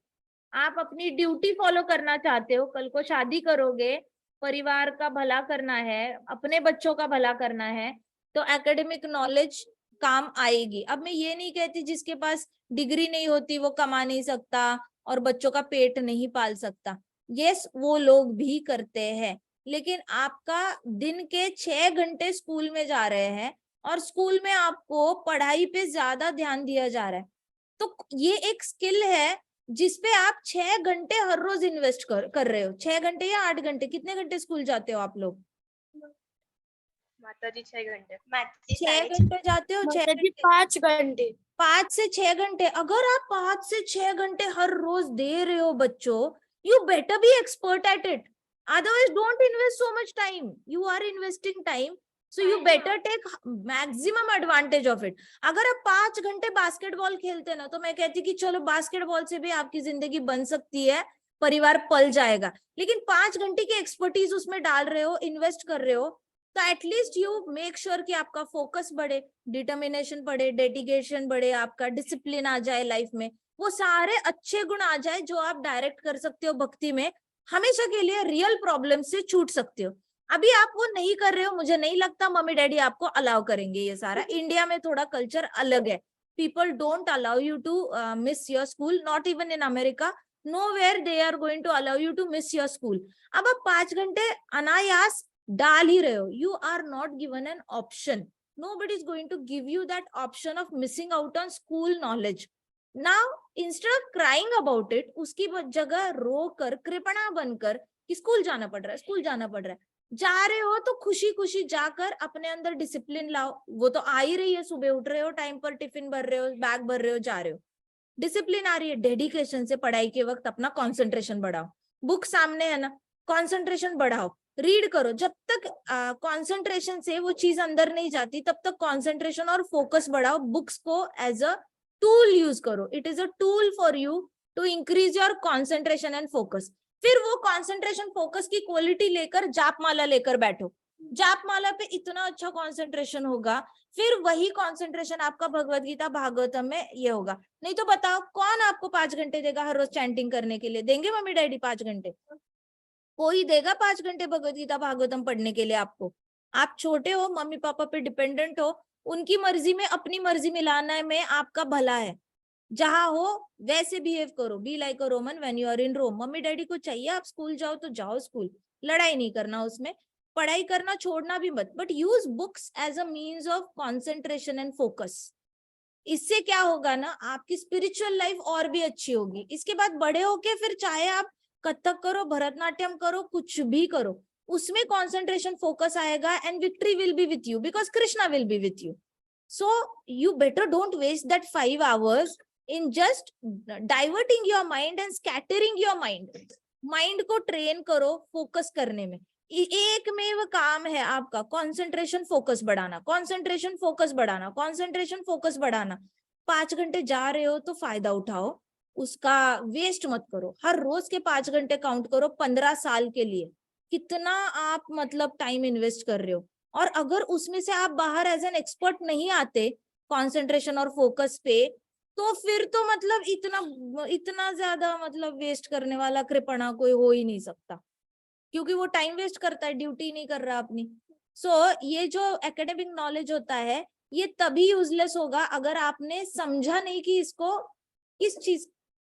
आप अपनी ड्यूटी फॉलो करना चाहते हो, कल को शादी करोगे, परिवार का भला करना है, अपने बच्चों का भला करना है, तो एकेडमिक नॉलेज काम आएगी। अब मैं ये नहीं कहती जिसके पास डिग्री नहीं होती वो कमा नहीं सकता और बच्चों का पेट नहीं पाल सकता, यस वो लोग भी करते हैं, लेकिन आपका दिन के 6 घंटे स्कूल में जा रहे हैं और स्कूल में आपको पढ़ाई पे ज्यादा ध्यान दिया जा रहा है, तो ये एक स्किल है जिसपे आप 6 घंटे हर रोज इन्वेस्ट कर रहे हो। 6 घंटे या 8 घंटे, कितने घंटे स्कूल जाते हो आप लोग? माताजी 6 घंटे। 6 घंटे जाते हो? 6 घंटे? 5 घंटे। 5 से 6 घंटे। अगर आप 5 से 6 घंटे हर रोज दे रहे हो बच्चों, you better be expert at it, otherwise don't invest so much time. You are investing time, so you better take maximum advantage of it. अगर आप 5 घंटे बास्केटबॉल खेलते ना, तो मैं कहती कि चलो बास्केटबॉल से भी आपकी जिंदगी बन सकती है, परिवार पल जाएगा, लेकिन 5 घंटे की एक्सपर्टीज उसमें डाल रहे हो, इन्वेस्ट कर रहे हो, तो एटलीस्ट यू मेक श्योर कि आपका फोकस बढ़े, डिटर्मिनेशन बढ़े, डेडिकेशन बढ़े, आपका डिसिप्लिन आ जाए लाइफ में, वो सारे अच्छे गुण आ जाए जो आप डायरेक्ट कर सकते हो भक्ति में, हमेशा के लिए रियल प्रॉब्लम से छूट सकते हो। अभी आप वो नहीं कर रहे हो, मुझे नहीं लगता मम्मी डैडी आपको अलाउ करेंगे। ये सारा इंडिया में थोड़ा कल्चर अलग है, people don't allow you to miss your school, not even in America, nowhere they are going to allow you to miss your school. अब आप 5 घंटे अनायास डाल ही रहे हो, you are not given an option. Nobody is going to give you that option of missing out on school knowledge. Now instead of crying about it, उसकी जगह रो कर कृपणा बनकर कि स्कूल जाना पड़ रहा है, स्कूल जाना पड़ रहा है, जा रहे हो तो खुशी खुशी जाकर अपने अंदर डिसिप्लिन लाओ. वो तो आ ही रही है, सुबह उठ रहे हो, टाइम पर टिफिन भर रहे हो, बैग भर रहे हो, जा रहे हो, डिसिप्लिन आ रही है. डेडिकेशन से पढ़ाई के वक्त अपना कंसंट्रेशन बढ़ाओ. बुक सामने है ना, कंसंट्रेशन बढ़ाओ, रीड करो. जब तक कंसंट्रेशन से वो चीज अंदर नहीं जाती तब तक कंसंट्रेशन और फोकस बढ़ाओ. बुक्स को एज अ टूल यूज करो. It is a tool for you to increase your concentration and focus. फिर वो कंसंट्रेशन फोकस की क्वालिटी लेकर जापमाला लेकर बैठो. जापमाला पे इतना अच्छा कंसंट्रेशन होगा, फिर वही कंसंट्रेशन आपका भगवत गीता भागवतम में ये होगा. नहीं तो बताओ कौन आपको 5 घंटे देगा हर रोज चैंटिंग करने के लिए? देंगे मम्मी डैडी 5 घंटे? कोई देगा 5 घंटे भगवत गीता भागवतम पढ़ने के लिए आपको? आप छोटे हो, मम्मी पापा पे डिपेंडेंट हो, उनकी मर्जी में अपनी मर्जी मिलाना में आपका भला है. जहां हो वैसे बिहेव करो. Be like a Roman when you are in Rome. Mummy daddy को चाहिए आप स्कूल जाओ तो जाओ स्कूल, लड़ाई नहीं करना उसमें, पढ़ाई करना छोड़ना भी मत, but use books as a means of concentration and focus. इससे क्या होगा ना, आपकी स्पिरिचुअल लाइफ और भी अच्छी होगी. इसके बाद बड़े होके फिर चाहे आप कथक करो, भरतनाट्यम करो, कुछ भी करो, उसमें कंसंट्रेशन फोकस आएगा and victory will be with you because Krishna will be with you. So you better don't waste that 5 hours in just diverting your mind and scattering your mind. Mind को ट्रेन करो focus करने में. एक में वो काम है आपका, कंसंट्रेशन फोकस बढ़ाना, कंसंट्रेशन फोकस बढ़ाना, कंसंट्रेशन फोकस बढ़ाना. 5 घंटे जा रहे हो तो फायदा उठाओ, उसका वेस्ट मत करो. हर रोज के 5 घंटे काउंट करो. 15 साल के लिए कितना आप मतलब टाइम इन्वेस्ट कर रहे हो. और अगर उसमें से आप बाहर एज एन एक्सपर्ट नहीं आते कंसंट्रेशन और फोकस पे, तो फिर तो मतलब इतना ज्यादा मतलब वेस्ट करने वाला कृपणा कोई हो ही नहीं सकता, क्योंकि वो टाइम वेस्ट करता है, ड्यूटी नहीं कर रहा अपनी. सो ये जो एकेडमिक नॉलेज होता है ये तभी यूजलेस होगा अगर आपने समझा नहीं कि इसको इस चीज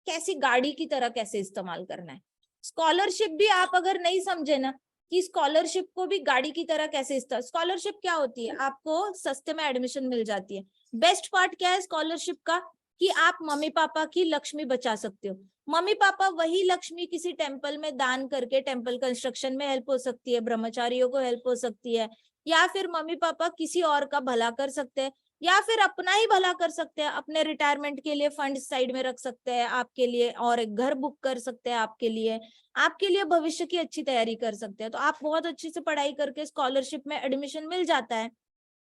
कैसी गाड़ी की तरह कैसे इस्तेमाल करना है. स्कॉलरशिप भी आप अगर नहीं समझे ना कि स्कॉलरशिप को भी गाड़ी की तरह कैसे इस्तेमाल. स्कॉलरशिप क्या होती है? आपको सस्ते में एडमिशन मिल जाती है. बेस्ट पार्ट क्या है स्कॉलरशिप का? कि आप मम्मी पापा की लक्ष्मी बचा सकते हो. मम्मी पापा वही लक्ष्मी किसी टेम्पल में दान करके टेम्पल कंस्ट्रक्शन में हेल्प हो सकती है, ब्रह्मचारियों को हेल्प हो सकती है, या फिर मम्मी पापा किसी और का भला कर सकते हैं, या फिर अपना ही भला कर सकते हैं. अपने रिटायरमेंट के लिए फंड साइड में रख सकते हैं आपके लिए, और एक घर बुक कर सकते हैं आपके लिए भविष्य की अच्छी तैयारी कर सकते हैं. तो आप बहुत अच्छे से पढ़ाई करके स्कॉलरशिप में एडमिशन मिल जाता है,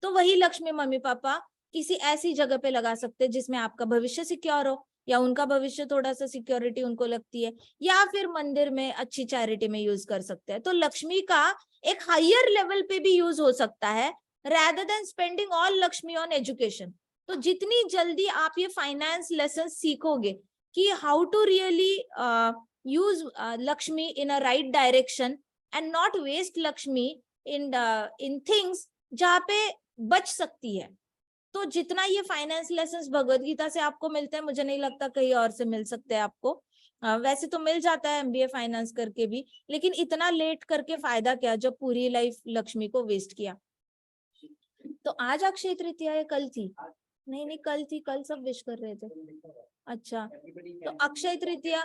तो वही लक्ष्मी मम्मी पापा किसी ऐसी जगह पे लगा सकते हैं जिसमें आपका भविष्य सिक्योर हो, या उनका भविष्य थोड़ा सा सिक्योरिटी उनको लगती है, या फिर मंदिर में अच्छी चैरिटी में यूज कर सकते हैं. तो लक्ष्मी का एक हायर लेवल पे भी यूज हो सकता है rather than spending all Lakshmi on education. तो जितनी जल्दी आप ये फाइनेंस लेसन सीखोगे कि how to really use Lakshmi in a right direction and not waste Lakshmi in things जहाँ पे बच सकती है, तो जितना ये फाइनेंस लेसन्स भगवत गीता से आपको मिलते हैं, मुझे नहीं लगता कहीं और से मिल सकते हैं आपको. वैसे तो मिल जाता है MBA फाइनेंस करके भी, लेकिन इतना लेट करके फायदा क्या जब पूरी लाइफ लक्ष्मी को वेस्ट किया. तो आज अक्षय तृतीया है, कल थी? नहीं कल थी, कल सब विश कर रहे थे. अच्छा, तो अक्षय तृतीया,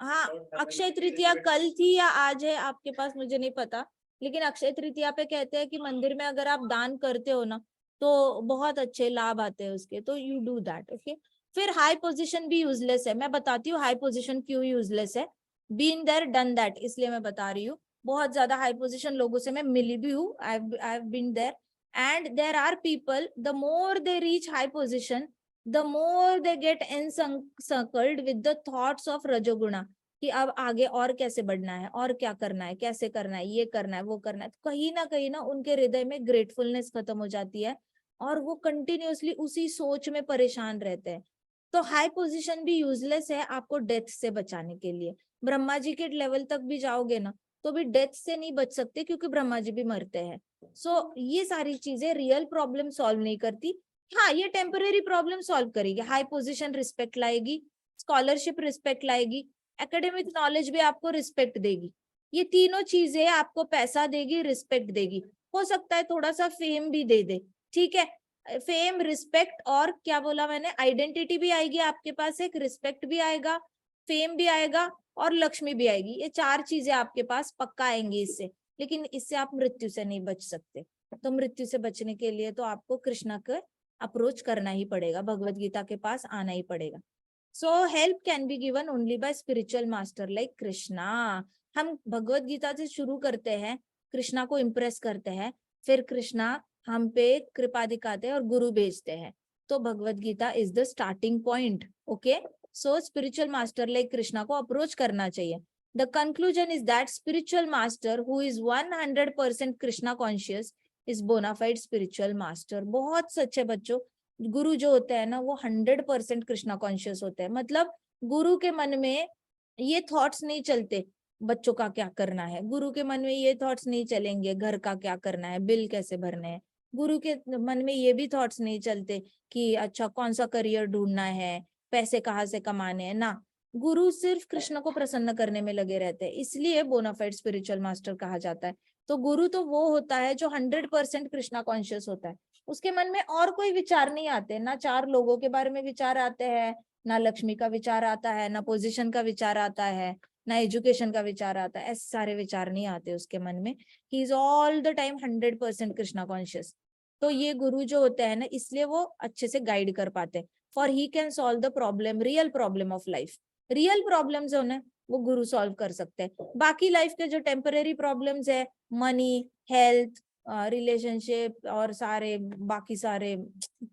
हाँ अक्षय तृतीया कल थी या आज है आपके पास मुझे नहीं पता, लेकिन अक्षय तृतीया पे कहते हैं कि मंदिर में अगर आप दान करते हो ना तो बहुत अच्छे लाभ आते हैं उसके, तो यू डू दैट. ओके. फिर हाई पोजीशन भी यूजलेस है. मैं बताती हूँ हाई पोजीशन क्यों यूजलेस है. बीन देयर डन दैट, इसलिए मैं बता रही हूँ. बहुत ज्यादा हाई पोजीशन लोगों से मैं मिली भी हूँ. I have been there. And there are people, the more they reach high position, the more they get encircled with the thoughts of rajoguna, कि अब आगे और कैसे बढ़ना है, और क्या करना है, कैसे करना है, ये करना है, वो करना है. तो कहीं ना उनके हृदय में ग्रेटफुलनेस खत्म हो जाती है और वो कंटिन्यूअसली उसी सोच में परेशान रहते हैं. तो हाई पोजीशन भी यूजलेस है आपको डेथ से बचाने के लिए. ब्रह्मा जी के लेवल तक भी जाओगे ना तो भी डेथ से नहीं बच सकते, क्योंकि ब्रह्मा जी भी मरते हैं. सो ये सारी चीजें रियल प्रॉब्लम सॉल्व नहीं करती. हाँ, ये टेम्परेरी प्रॉब्लम सॉल्व करेगी, हाई पोजीशन रिस्पेक्ट लाएगी, स्कॉलरशिप रिस्पेक्ट लाएगी, एकेडमिक नॉलेज भी आपको रिस्पेक्ट देगी। ये तीनों चीजें आपको पैसा देगी, रिस्पेक्ट देगी, हो सकता है थोड़ा सा फेम भी दे दे, ठीक है। फेम, रिस्पेक्ट और क्या बोला मैंने, आइडेंटिटी भी आएगी आपके पास, एक रिस्पेक्ट भी आएगा, फेम भी आएगा और लक्ष्मी भी आएगी। ये 4 चीजें आपके पास पक्का आएंगी इससे, लेकिन इससे आप मृत्यु से नहीं बच सकते। तो मृत्यु से बचने के लिए तो आपको कृष्णा के अप्रोच करना ही पड़ेगा, भगवत गीता के पास आना ही पड़ेगा। So help can be given only by spiritual master like Krishna. हम भगवत गीता से शुरू करते हैं, कृष्णा को इम्प्रेस करते हैं, फिर कृष्णा हम पे कृपा दिखाते हैं और गुरु भेजते हैं। तो Bhagavad Gita is the starting point. Okay, so spiritual master like Krishna को अप्रोच करना चाहिए। The conclusion is that spiritual master who is 100% Krishna conscious is bonafide spiritual master. बहुत सच्चे बच्चों, गुरु जो होते हैं ना वो 100% कृष्णा कॉन्शियस होते हैं। मतलब गुरु के मन में ये थॉट्स नहीं चलते बच्चों का क्या करना है, गुरु के मन में ये थॉट्स नहीं चलेंगे घर का क्या करना है, बिल कैसे भरने हैं, गुरु के मन में ये भी थॉट्स नहीं चलते कि अच्छा कौन सा करियर ढूंढना है, पैसे कहाँ से कमाने हैं ना। गुरु सिर्फ कृष्ण को प्रसन्न करने में लगे रहते हैं, इसलिए बोनाफाइड स्पिरिचुअल मास्टर कहा जाता है। तो गुरु तो वो होता है जो 100% कृष्णा कॉन्शियस होता है, उसके मन में और कोई विचार नहीं आते, ना 4 लोगों के बारे में विचार आते हैं, ना लक्ष्मी का विचार आता है, ना पोजीशन का विचार आता है, ना एजुकेशन का विचार आता है, ऐसे सारे विचार नहीं आते उसके मन में। He is all the time 100% Krishna conscious. तो ये गुरु जो होते हैं ना, इसलिए वो अच्छे से गाइड कर पाते हैं। For he can solve the problem, real problem of life. Real problem जो है वो गुरु सॉल्व कर सकते हैं। बाकी लाइफ के जो टेम्परेरी प्रॉब्लम्स है, मनी, हेल्थ, रिलेशनशिप और सारे बाकी सारे,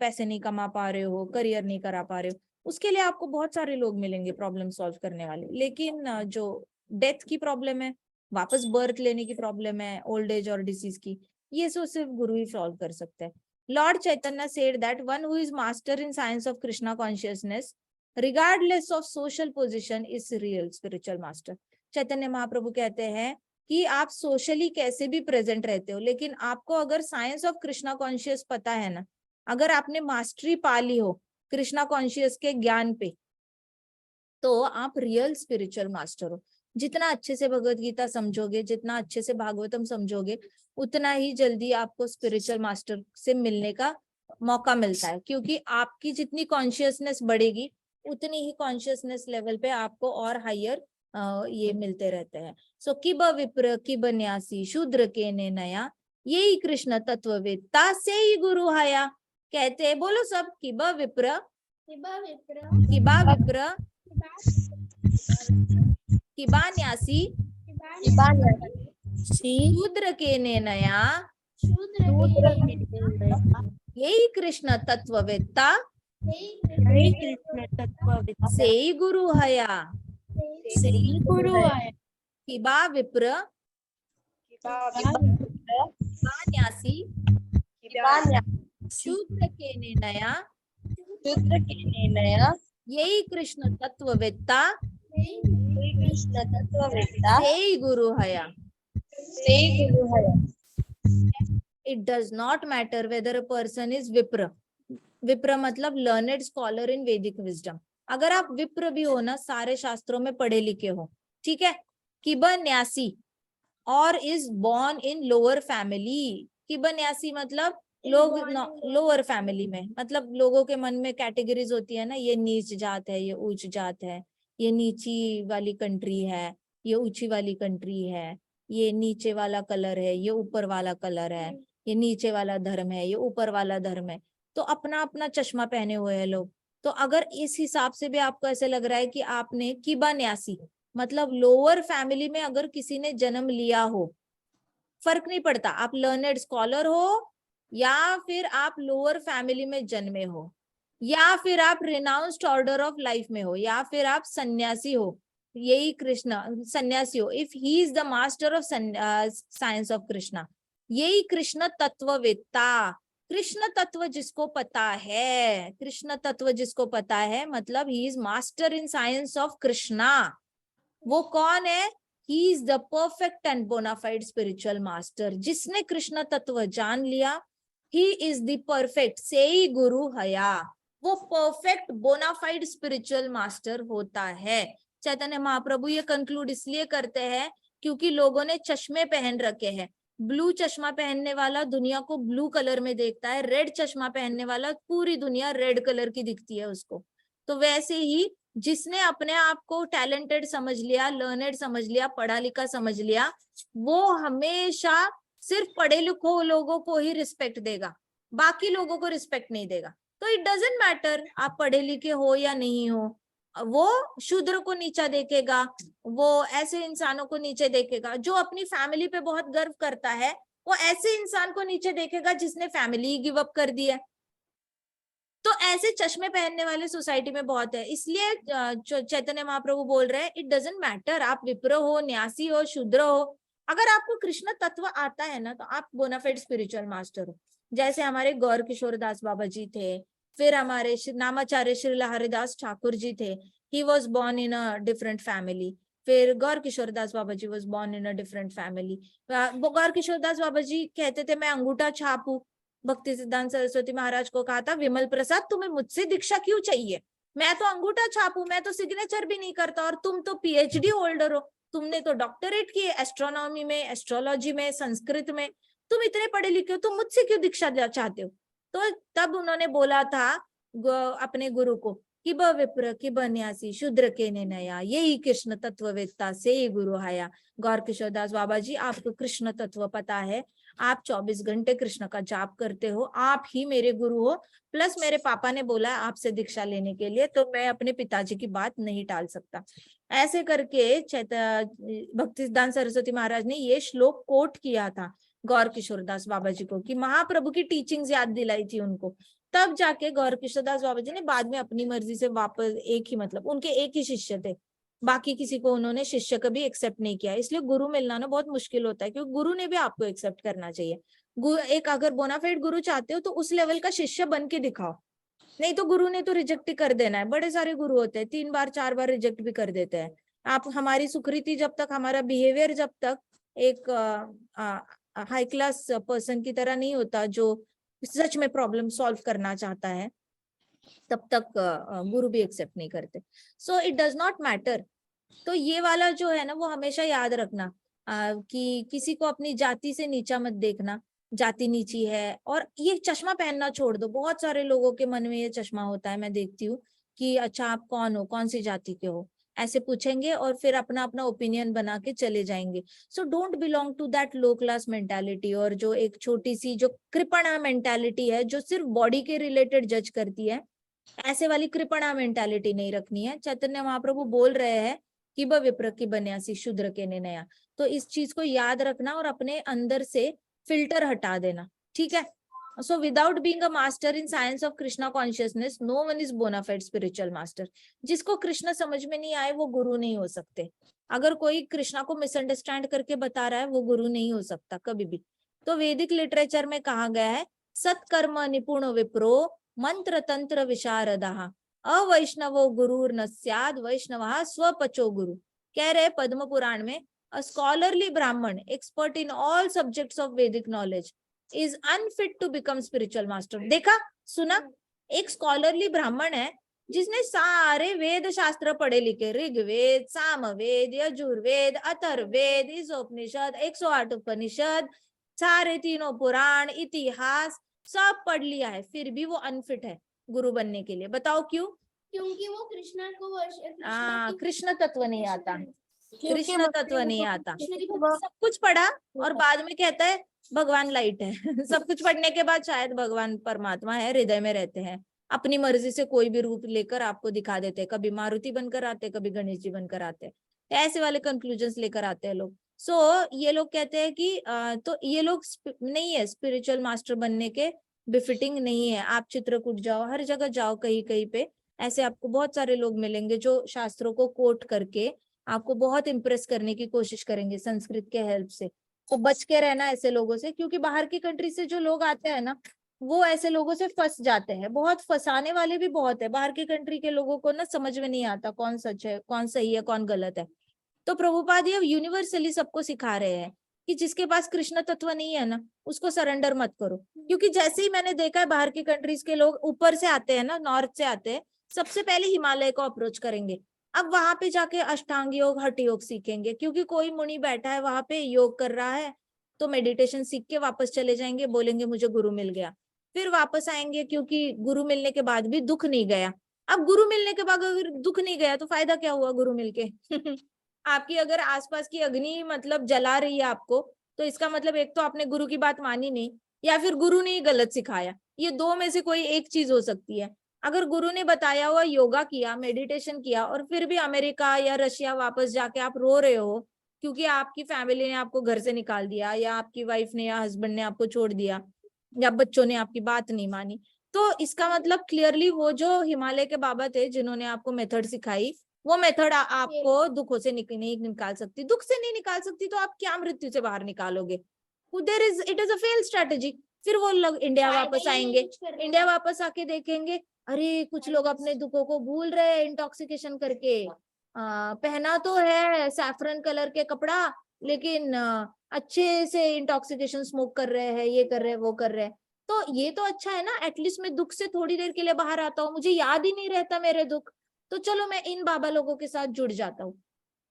पैसे नहीं कमा पा रहे हो, करियर नहीं करा पा रहे हो, उसके लिए आपको बहुत सारे लोग मिलेंगे प्रॉब्लम सॉल्व करने वाले। लेकिन जो डेथ की प्रॉब्लम है, वापस बर्थ लेने की प्रॉब्लम है, ओल्ड एज और डिसीज की, ये सब सिर्फ गुरु ही सॉल्व कर सकते हैं। Lord Chaitanya said that one who is master in science of Krishna consciousness regardless of social position is real spiritual master. Chaitanya Mahaprabhu कहते हैं कि आप सोशली कैसे भी प्रेजेंट रहते हो, लेकिन आपको अगर साइंस ऑफ कृष्णा कॉन्शियस पता है ना, अगर आपने मास्टरी पा ली हो कृष्णा कॉन्शियस के ज्ञान पे, तो आप रियल स्पिरिचुअल मास्टर हो। जितना अच्छे से भगवत गीता समझोगे, जितना अच्छे से भागवतम समझोगे, उतना ही जल्दी आपको स्पिरिचुअल मास्टर से मिलने का मौका मिलता है, क्योंकि आपकी जितनी कॉन्शियसनेस बढ़ेगी उतनी ही कॉन्शियसनेस लेवल पे आपको और हायर ये मिलते रहते हैं। सो किब विप्र किब न्यासी शूद्र के ने नया, यही कृष्ण तत्ववेत्ता से ही गुरु हाया। कहते हैं, बोलो सब, किब विप्र किबा विप्र किबा न्यासी शूद्र के ने नया, यही कृष्ण तत्ववेत्ता से ही गुरु हया। किबा विप्र किबा न्यासी शूद्र के ने नया, यही कृष्ण तत्ववेत्ता से ही गुरु हया। It does not matter whether a person is विप्र। विप्र मतलब लर्नेड स्कॉलर इन वैदिक विजडम। अगर आप विप्र भी हो ना, सारे शास्त्रों में पढ़े लिखे हो, ठीक है, किब न्यासी और is born in lower family. किब न्यासी मतलब लोग लोअर फैमिली में, मतलब लोगों के मन में कैटेगरीज होती है ना, ये नीच जात है, ये ऊंच जात है, ये नीची वाली कंट्री है, ये ऊंची वाली कंट्री है, ये नीचे वाला कलर है, ये ऊपर वाला कलर है, ये नीचे वाला धर्म है, ये ऊपर वाला धर्म है। तो अपना अपना चश्मा पहने हुए हैं लोग। तो अगर इस हिसाब से भी आपको ऐसे लग रहा है कि आपने किबा न्यासी मतलब लोअर फैमिली में अगर किसी ने जन्म लिया हो, फर्क नहीं पड़ता आप लर्नेड स्कॉलर हो या फिर आप लोअर फैमिली में जन्मे हो, या फिर आप रिनाउंस्ड ऑर्डर ऑफ लाइफ में हो, या फिर आप सन्यासी हो, यही कृष्णा सन्यासी हो, if he is the master of science of Krishna, यही कृष्ण तत्ववेत्ता। कृष्ण तत्व जिसको पता है, कृष्ण तत्व जिसको पता है मतलब he is master in science of Krishna. वो कौन है? He is the perfect and bonafide spiritual master. जिसने कृष्ण तत्व जान लिया, ही इज द परफेक्ट सेई गुरु हया, वो परफेक्ट बोनाफाइड स्पिरिचुअल मास्टर होता है। चैतन्य महाप्रभु ये कंक्लूड इसलिए करते हैं क्योंकि लोगों ने चश्मे पहन रखे हैं। ब्लू चश्मा पहनने वाला दुनिया को ब्लू कलर में देखता है, रेड चश्मा पहनने वाला पूरी दुनिया रेड कलर की दिखती है उसको। तो वैसे ही जिसने अपने आप को टैलेंटेड समझ लिया, लर्नेड समझ लिया, पढ़ा लिखा समझ लिया, वो हमेशा सिर्फ पढ़े लिखे लोगों को ही रिस्पेक्ट देगा, बाकी लोगों को रिस्पेक्ट नहीं देगा। तो इट डजेंट मैटर आप पढ़े लिखे हो या नहीं हो, वो शूद्र को नीचा देखेगा, वो ऐसे इंसानों को नीचे देखेगा। जो अपनी फैमिली पे बहुत गर्व करता है वो ऐसे इंसान को नीचे देखेगा जिसने फैमिली ही गिव अप कर दी है। तो ऐसे चश्मे पहनने वाले सोसाइटी में बहुत है। इसलिए चैतन्य महाप्रभु बोल रहे हैं इट डजेंट मैटर आप विप्र हो, न्यासी हो, शूद्र हो, अगर आपको कृष्ण तत्व आता है ना तो आप बोनाफाइड स्पिरिचुअल मास्टर हो। जैसे हमारे गौर किशोर दास बाबा जी थे, फिर हमारे नामाचार्य श्री हरिदास ठाकुर जी थे, he was born in a different family. फिर Gaur Kishore Das Baba ji was born in a different family. Gaur Kishore Das Baba ji कहते थे मैं अंगूठा छाप हूं। भक्ति सिद्धांत सरस्वती महाराज को कहा था विमल प्रसाद तुम्हें मुझसे दीक्षा क्यों चाहिए, मैं तो अंगूठा छाप हूं, मैं तो सिग्नेचर भी नहीं करता, और तुम तो पीएचडी होल्डर हो, तुमने तो डॉक्टरेट की है एस्ट्रोनॉमी में, एस्ट्रोलॉजी में, संस्कृत में, तुम इतने पढ़े लिखे हो, तुम मुझसे क्यों दीक्षा चाहते हो। तो तब उन्होंने बोला था अपने गुरु को कि ब विप्र कि न्यासी शूद्र के ने नया, यही कृष्ण तत्ववेत्ता से ही गुरु आया। गौर किशोर दास बाबा जी आपको कृष्ण तत्व पता है, आप 24 घंटे कृष्ण का जाप करते हो, आप ही मेरे गुरु हो, प्लस मेरे पापा ने बोला आपसे दीक्षा लेने के लिए, तो मैं अपने पिताजी की बात नहीं टाल सकता। ऐसे करके भक्ति सिद्धांत सरस्वती महाराज ने ये श्लोक कोट किया था गौर किशोर दास बाबा जी को, कि महाप्रभु की टीचिंग्स याद दिलाई थी उनको। तब जाके गौर किशोर दास बाबा जी ने बाद में अपनी मर्जी से वापस एक ही, मतलब उनके एक ही शिष्य थे, बाकी किसी को उन्होंने शिष्य कभी एक्सेप्ट नहीं किया। इसलिए गुरु मिलना ना बहुत मुश्किल होता है, क्योंकि गुरु ने भी आपको एक्सेप्ट करना चाहिए। एक अगर बोनाफाइड गुरु चाहते हो तो उस लेवल का शिष्य बन के दिखाओ, नहीं तो गुरु ने तो रिजेक्ट ही कर देना है। बड़े सारे गुरु होते हैं 3 बार 4 बार रिजेक्ट भी कर देते हैं। आप हमारी सुकृति जब तक, हमारा बिहेवियर जब तक एक हाई क्लास पर्सन की तरह नहीं होता जो सच में प्रॉब्लम सॉल्व करना चाहता है, तब तक गुरु भी एक्सेप्ट नहीं करते। So it does not matter. तो ये वाला जो है ना वो हमेशा याद रखना कि किसी को अपनी जाति से नीचा मत देखना, जाति नीची है। और ये चश्मा पहनना छोड़ दो, बहुत सारे लोगों के मन में ये चश्मा होता है, मैं देखती हूँ कि अच्छा आप कौन हो, कौन सी जाति के हो, ऐसे पूछेंगे और फिर अपना अपना ओपिनियन बना के चले जाएंगे। So don't belong to that low class mentality, और जो एक छोटी सी जो कृपणा मेंटालिटी है जो सिर्फ बॉडी के रिलेटेड जज करती है, ऐसे वाली कृपणा मेंटालिटी नहीं रखनी है। चैतन्य महाप्रभु बोल रहे हैं कि ब विप्र की बन्यासी शूद्र के ने नया। तो इस चीज को याद रखना और अपने अंदर से फिल्टर हटा देना, ठीक है। So without being a master in science of Krishna consciousness no one is bonafide spiritual master. जिसको कृष्ण समझ में नहीं आए वो गुरु नहीं हो सकते। अगर कोई कृष्णा को मिसअंडरस्टैंड करके बता रहा है वो गुरु नहीं हो सकता कभी भी। तो वैदिक लिटरेचर में कहा गया है सत्कर्म निपुण विप्रो मंत्र तंत्र विशारदः अवैष्णवो गुरुर न स्याद वैष्णवः स्वपचो गुरु। कह रहे पद्म पुराण में a scholarly brahmin expert in all subjects of Vedic knowledge is unfit to become spiritual master. देखा सुना, एक स्कॉलरली ब्राह्मण है जिसने सारे वेद शास्त्र पढ़े लिखे, ऋग्वेद, सामवेद, यजुर्वेद, अथर्ववेद, ईशोपनिषद, 108 उपनिषद, सारे तीनों पुराण, इतिहास सब पढ़ लिया है, फिर भी वो अनफिट है गुरु बनने के लिए। बताओ क्यों? क्योंकि वो कृष्णा को कृष्ण तत्व नहीं आता, कृष्ण तत्व नहीं आता। सब कुछ पढ़ा और बाद में कहता है भगवान लाइट है। सब कुछ पढ़ने के बाद शायद भगवान परमात्मा है, हृदय में रहते हैं, अपनी मर्जी से कोई भी रूप लेकर आपको दिखा देते हैं। कभी मारुति बनकर आते, कभी गणेश जी बनकर आते हैं, ऐसे वाले कंक्लूजन्स लेकर आते हैं लोग। सो ये लोग कहते हैं कि तो ये लोग नहीं है, स्पिरिचुअल मास्टर बनने के बिफिटिंग नहीं है। आप चित्रकूट जाओ, हर जगह जाओ, कहीं कहीं पे ऐसे आपको बहुत सारे लोग मिलेंगे जो शास्त्रों को कोट करके आपको बहुत इम्प्रेस करने की कोशिश करेंगे संस्कृत के हेल्प से। तो बच के रहना ऐसे लोगों से, क्योंकि बाहर की कंट्री से जो लोग आते हैं ना वो ऐसे लोगों से फंस जाते हैं। बहुत फंसाने वाले भी बहुत है। बाहर की कंट्री के लोगों को ना समझ में नहीं आता कौन सच है, कौन सही है, कौन गलत है। तो प्रभुपाद ये यूनिवर्सली सबको सिखा रहे हैं कि जिसके पास कृष्ण तत्व नहीं है ना, उसको सरेंडर मत करो। क्योंकि जैसे ही मैंने देखा है बाहर की कंट्रीज के लोग ऊपर से आते हैं ना, नॉर्थ से आते हैं, सबसे पहले हिमालय को अप्रोच करेंगे। अब वहां पे जाके अष्टांग योग, हठ योग सीखेंगे, क्योंकि कोई मुनि बैठा है वहां पे योग कर रहा है, तो मेडिटेशन सीख के वापस चले जाएंगे, बोलेंगे मुझे गुरु मिल गया। फिर वापस आएंगे, क्योंकि गुरु मिलने के बाद भी दुख नहीं गया। अब गुरु मिलने के बाद अगर दुख नहीं गया तो फायदा क्या हुआ गुरु मिलके? आपकी अगर आसपास की अग्नि मतलब जला रही है आपको, तो इसका मतलब एक तो आपने गुरु की बात मानी नहीं, या फिर गुरु ने ही गलत सिखाया। ये दो में से कोई एक चीज हो सकती है। अगर गुरु ने बताया हुआ योगा किया, मेडिटेशन किया, और फिर भी अमेरिका या रशिया वापस जाके आप रो रहे हो क्योंकि आपकी फैमिली ने आपको घर से निकाल दिया, या आपकी वाइफ ने या हस्बैंड ने आपको छोड़ दिया, या बच्चों ने आपकी बात नहीं मानी, तो इसका मतलब क्लियरली वो जो हिमालय के बाबा थे जिन्होंने आपको मेथड सिखाई, वो मेथड आपको दुखों से नहीं निकाल सकती। दुख से नहीं निकाल सकती तो आप क्या मृत्यु से बाहर निकालोगे? It is a fail strategy. फिर वो लोग इंडिया वापस आएंगे, इंडिया वापस आके देखेंगे, अरे कुछ लोग अपने दुखों को भूल रहे हैं इंटॉक्सिकेशन करके। पहना तो है सैफरन कलर के कपड़ा, लेकिन अच्छे से इंटॉक्सिकेशन स्मोक कर रहे हैं, ये कर रहे हैं, वो कर रहे हैं। तो ये तो अच्छा है ना, एटलीस्ट मैं दुख से थोड़ी देर के लिए बाहर आता हूँ, मुझे याद ही नहीं रहता मेरे दुख, तो चलो मैं इन बाबा लोगों के साथ जुड़ जाता हूँ।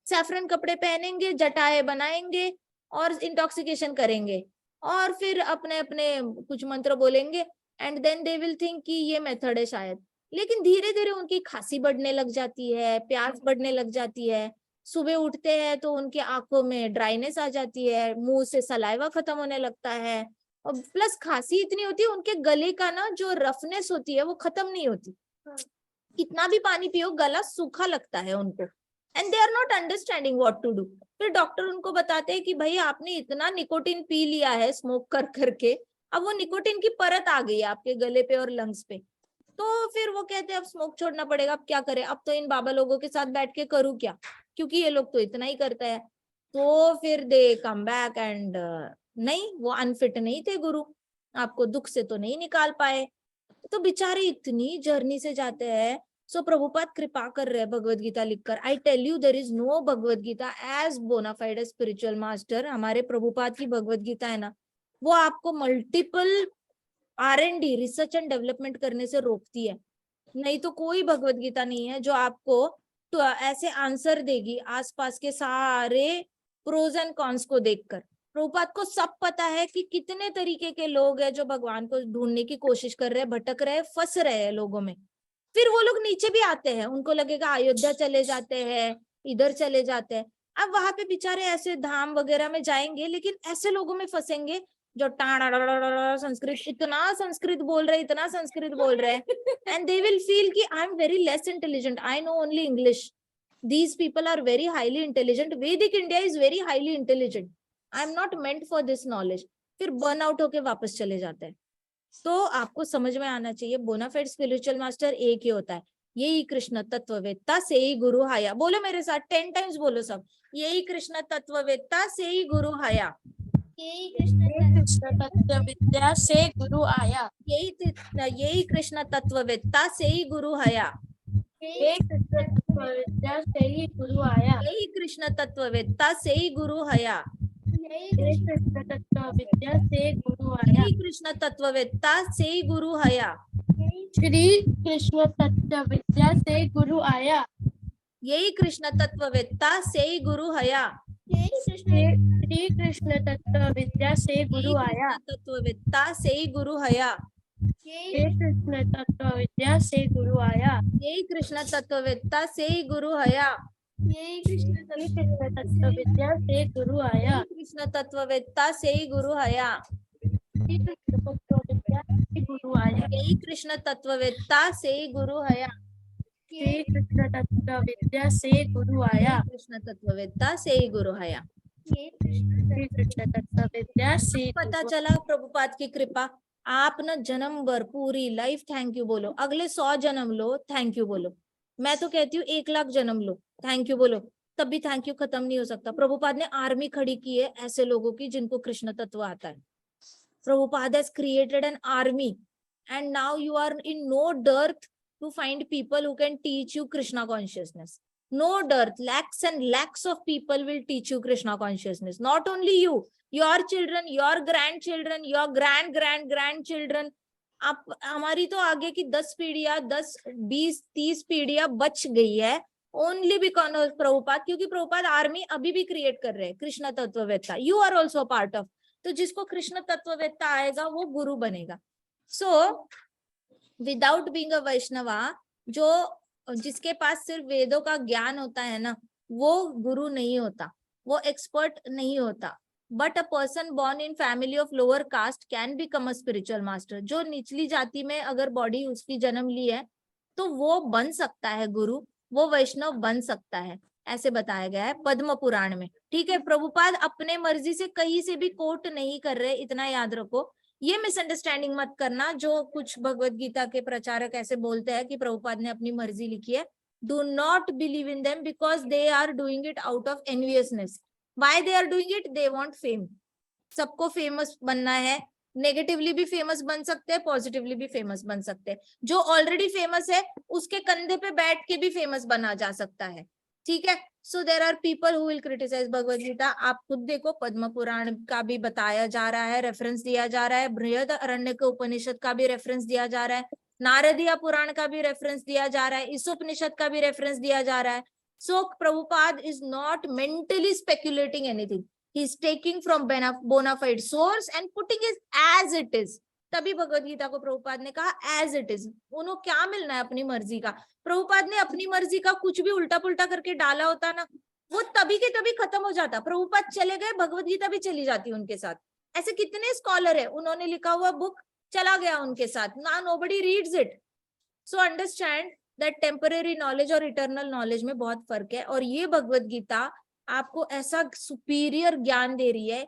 सैफरन कपड़े पहनेंगे, जटाएं बनाएंगे और इंटॉक्सिकेशन करेंगे, और फिर अपने अपने कुछ मंत्र बोलेंगे, and then they will think कि ये मेथड है शायद। लेकिन धीरे धीरे उनकी खांसी बढ़ने लग जाती है, प्यास बढ़ने लग जाती है, सुबह उठते हैं तो उनकी आंखों में ड्राइनेस आ जाती है, मुंह से सलाइवा खत्म होने लगता है, और प्लस खांसी इतनी होती है, उनके गले का ना जो रफनेस होती है वो खत्म नहीं होती। कितना भी पानी पियो गला सूखा लगता है उनको, and they are not understanding what to do. फिर डॉक्टर उनको बताते हैं कि भाई आपने इतना निकोटिन पी लिया है स्मोक कर करके, अब वो निकोटिन की परत आ गई है आपके गले पे और लंग्स पे। तो फिर वो कहते हैं अब स्मोक छोड़ना पड़ेगा, अब क्या करें, अब तो इन बाबा लोगों के साथ बैठ के करूँ क्या, क्योंकि ये लोग तो इतना ही करते हैं। तो फिर दे कम बैक एंड नहीं, वो अनफिट नहीं थे गुरु, आपको दुख से तो नहीं निकाल पाए, तो बेचारे इतनी जर्नी से जाते हैं। सो प्रभुपाद कृपा कर रहे हैं भगवत गीता लिखकर। I tell you there is no Bhagavad Gita as bonafide spiritual master. हमारे प्रभुपाद की भगवत गीता है ना, वो आपको multiple R&D, research and development करने से रोकती है। नहीं तो कोई भगवत गीता नहीं है जो आपको तो ऐसे आंसर देगी आसपास के सारे प्रोज एंड कॉन्स को देखकर। प्रभुपाद को सब पता है कि कितने तरीके के लोग हैं जो भगवान को ढूंढने की कोशिश कर रहे हैं, भटक रहे हैं, फंस रहे हैं लोगों में। फिर वो लोग नीचे भी आते हैं, उनको लगेगा अयोध्या चले जाते हैं, इधर चले जाते हैं। अब वहां पे बेचारे ऐसे धाम वगैरह में जाएंगे, लेकिन ऐसे लोगों में फंसेंगे जो टाड़ा संस्कृत, इतना संस्कृत बोल रहे, इतना संस्कृत बोल रहे हैं, एंड दे विल फील कि I am very less intelligent, I know only English, these people are very highly intelligent, Vedic India is very highly intelligent, I am not meant for this knowledge। फिर burn out होके वापस चले जाते हैं। तो आपको समझ में आना चाहिए बोनाफाइड स्पिरिचुअल मास्टर एक ही होता है, यही कृष्ण तत्ववेत्ता से ही गुरु हया। बोलो मेरे साथ 10 टाइम्स बोलो सब, यही कृष्ण तत्ववेत्ता से ही गुरु हया, यही कृष्ण तत्व विद्या से गुरु आया, यही कृष्ण तत्ववेत्ता से ही गुरु हया, यही कृष्ण तत्व विद्या से ही गुरु आया, यही कृष्ण तत्ववेत्ता से ही गुरु हया, यही कृष्ण तत्व विद्या से गुरु आया, यही कृष्ण तत्ववेत्ता से ही गुरु हया, श्री कृष्ण तत्व विद्या से गुरु आया, यही कृष्ण तत्ववेत्ता से ही गुरु हया, श्री कृष्ण तत्व विद्या से गुरु आया, तत्ववेत्ता से ही गुरु हया, श्री कृष्ण तत्व विद्या से गुरु आया, यही कृष्ण तत्ववेत्ता से ही गुरु हया, यही कृष्ण कृष्ण तत्व विद्या से गुरु आया, कृष्ण तत्ववेत्ता से ही गुरु हया, कृष्ण तत्व विद्या से गुरु आया, यही कृष्ण तत्ववेत्ता से ही गुरु हया, श्री कृष्ण तत्व विद्या से गुरु आया, कृष्ण तत्ववेत्ता से ही गुरु हया। श्री कृष्ण तत्व विद्या से पता चला प्रभुपाद की कृपा। आप ना जन्म भर पूरी लाइफ थैंक यू बोलो, अगले 100 जन्म लो थैंक यू बोलो, मैं तो कहती हूँ 1 लाख जन्म लो थैंक यू बोलो, तब भी थैंक यू खत्म नहीं हो सकता। प्रभुपाद ने आर्मी खड़ी की है ऐसे लोगों की जिनको कृष्ण तत्व आता है। Prabhupada has created an army and now you are in no dearth to find people who can teach you Krishna consciousness. No dearth, lakhs and lakhs of people will teach you Krishna consciousness. Not only you, your children, your grand children, your grand grand grand children, आप हमारी तो आगे की 10 पीढ़ियां, 10 20 30 पीढ़ियां बच गई है ओनली बिकॉज ऑफ प्रभुपाद, क्योंकि प्रभुपाद आर्मी अभी भी क्रिएट कर रहे हैं कृष्ण तत्ववेत्ता। You are also part of. तो जिसको कृष्ण तत्ववेत्ता आएगा वो गुरु बनेगा। सो विदाउट बीइंग अ वैष्णवा, जो जिसके पास सिर्फ वेदों का ज्ञान होता है ना, वो गुरु नहीं होता, वो एक्सपर्ट नहीं होता। But a person born in family of lower caste can become a spiritual master। जो निचली जाति में अगर बॉडी उसकी जन्म ली है तो वो बन सकता है गुरु, वो वैष्णव बन सकता है, ऐसे बताया गया है पद्म पुराण में। ठीक है, प्रभुपाद अपने मर्जी से कहीं से भी कोट नहीं कर रहे, इतना याद रखो। ये मिसअंडरस्टैंडिंग मत करना, जो कुछ भगवत गीता के प्रचारक ऐसे बोलते हैं कि प्रभुपाद ने अपनी मर्जी लिखी है। Do not believe in them because they are doing it out of enviousness. Why they are doing it? They want fame. सबको फेमस बनना है, नेगेटिवली भी फेमस बन सकते हैं, पॉजिटिवली भी फेमस बन सकते हैं। जो ऑलरेडी फेमस है उसके कंधे पे बैठ के भी फेमस बना जा सकता है। ठीक है, so there are people who will criticize Bhagavad Gita. आप खुद देखो, पद्म पुराण का भी बताया जा रहा है, रेफरेंस दिया जा रहा है, बृहद अरण्यक उपनिषद का भी रेफरेंस दिया जा रहा है, नारदीय पुराण का भी रेफरेंस दिया जा रहा है, इस उपनिषद का भी रेफरेंस दिया जा रहा है। So Prabhupada is not mentally speculating anything, he is taking from bona fide source and putting it as it is। तभी भगवत गीता को प्रभुपाद ने कहा as it is। उन्होंने क्या मिलना है अपनी मर्जी का? प्रभुपाद ने अपनी मर्जी का कुछ भी उल्टा पुल्टा करके डाला होता ना, वो तभी के तभी खत्म हो जाता। प्रभुपाद चले गए, भगवत गीता भी चली जाती उनके साथ। ऐसे कितने स्कॉलर है, उन्होंने लिखा हुआ बुक चला गया उनके साथ ना, nobody reads it। So understand that temporary knowledge और इटर्नल नॉलेज में बहुत फर्क है। और ये भगवत गीता आपको ऐसा सुपीरियर ज्ञान दे रही है।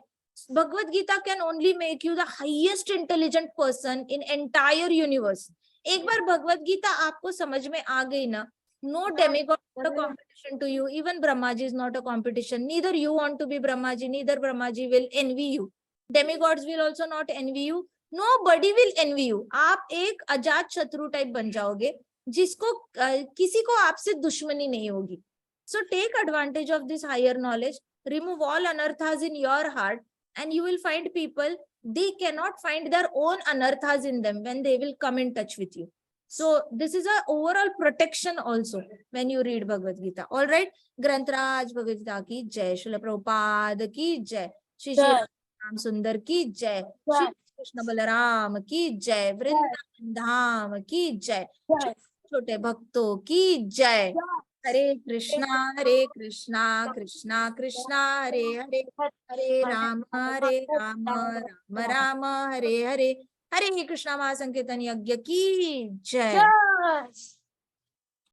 Bhagavad Gita can only make you the highest intelligent person in entire universe. एक बार भगवत गीता आपको समझ में आ गई ना, no demigod not a competition to you, even Brahmaji is not a competition, neither you want to be Brahmaji, neither Brahmaji will envy you, demigods will also not envy you, nobody will envy you। आप एक अजात शत्रु type बन जाओगे जिसको किसी को आपसे दुश्मनी नहीं होगी। So take advantage of this higher knowledge, remove all anarthas in your heart, and you will find people, they cannot find their own anarthas in them when they will come in touch with you। So this is a overall protection also when you read Bhagavad Gita। All right, Grantaraj Bhagavad Gita ki jai, Srila Prabhupada ki jai, Shri Shri Ram Sundar ki jai, Shri Krishna Balaram ki jai, Vrindavan Dham ki jai, छोटे भक्तों की जय। हरे कृष्णा कृष्णा कृष्णा हरे हरे, हरे राम राम राम हरे हरे, हरे कृष्णा महासंकीर्तन यज्ञ की जय।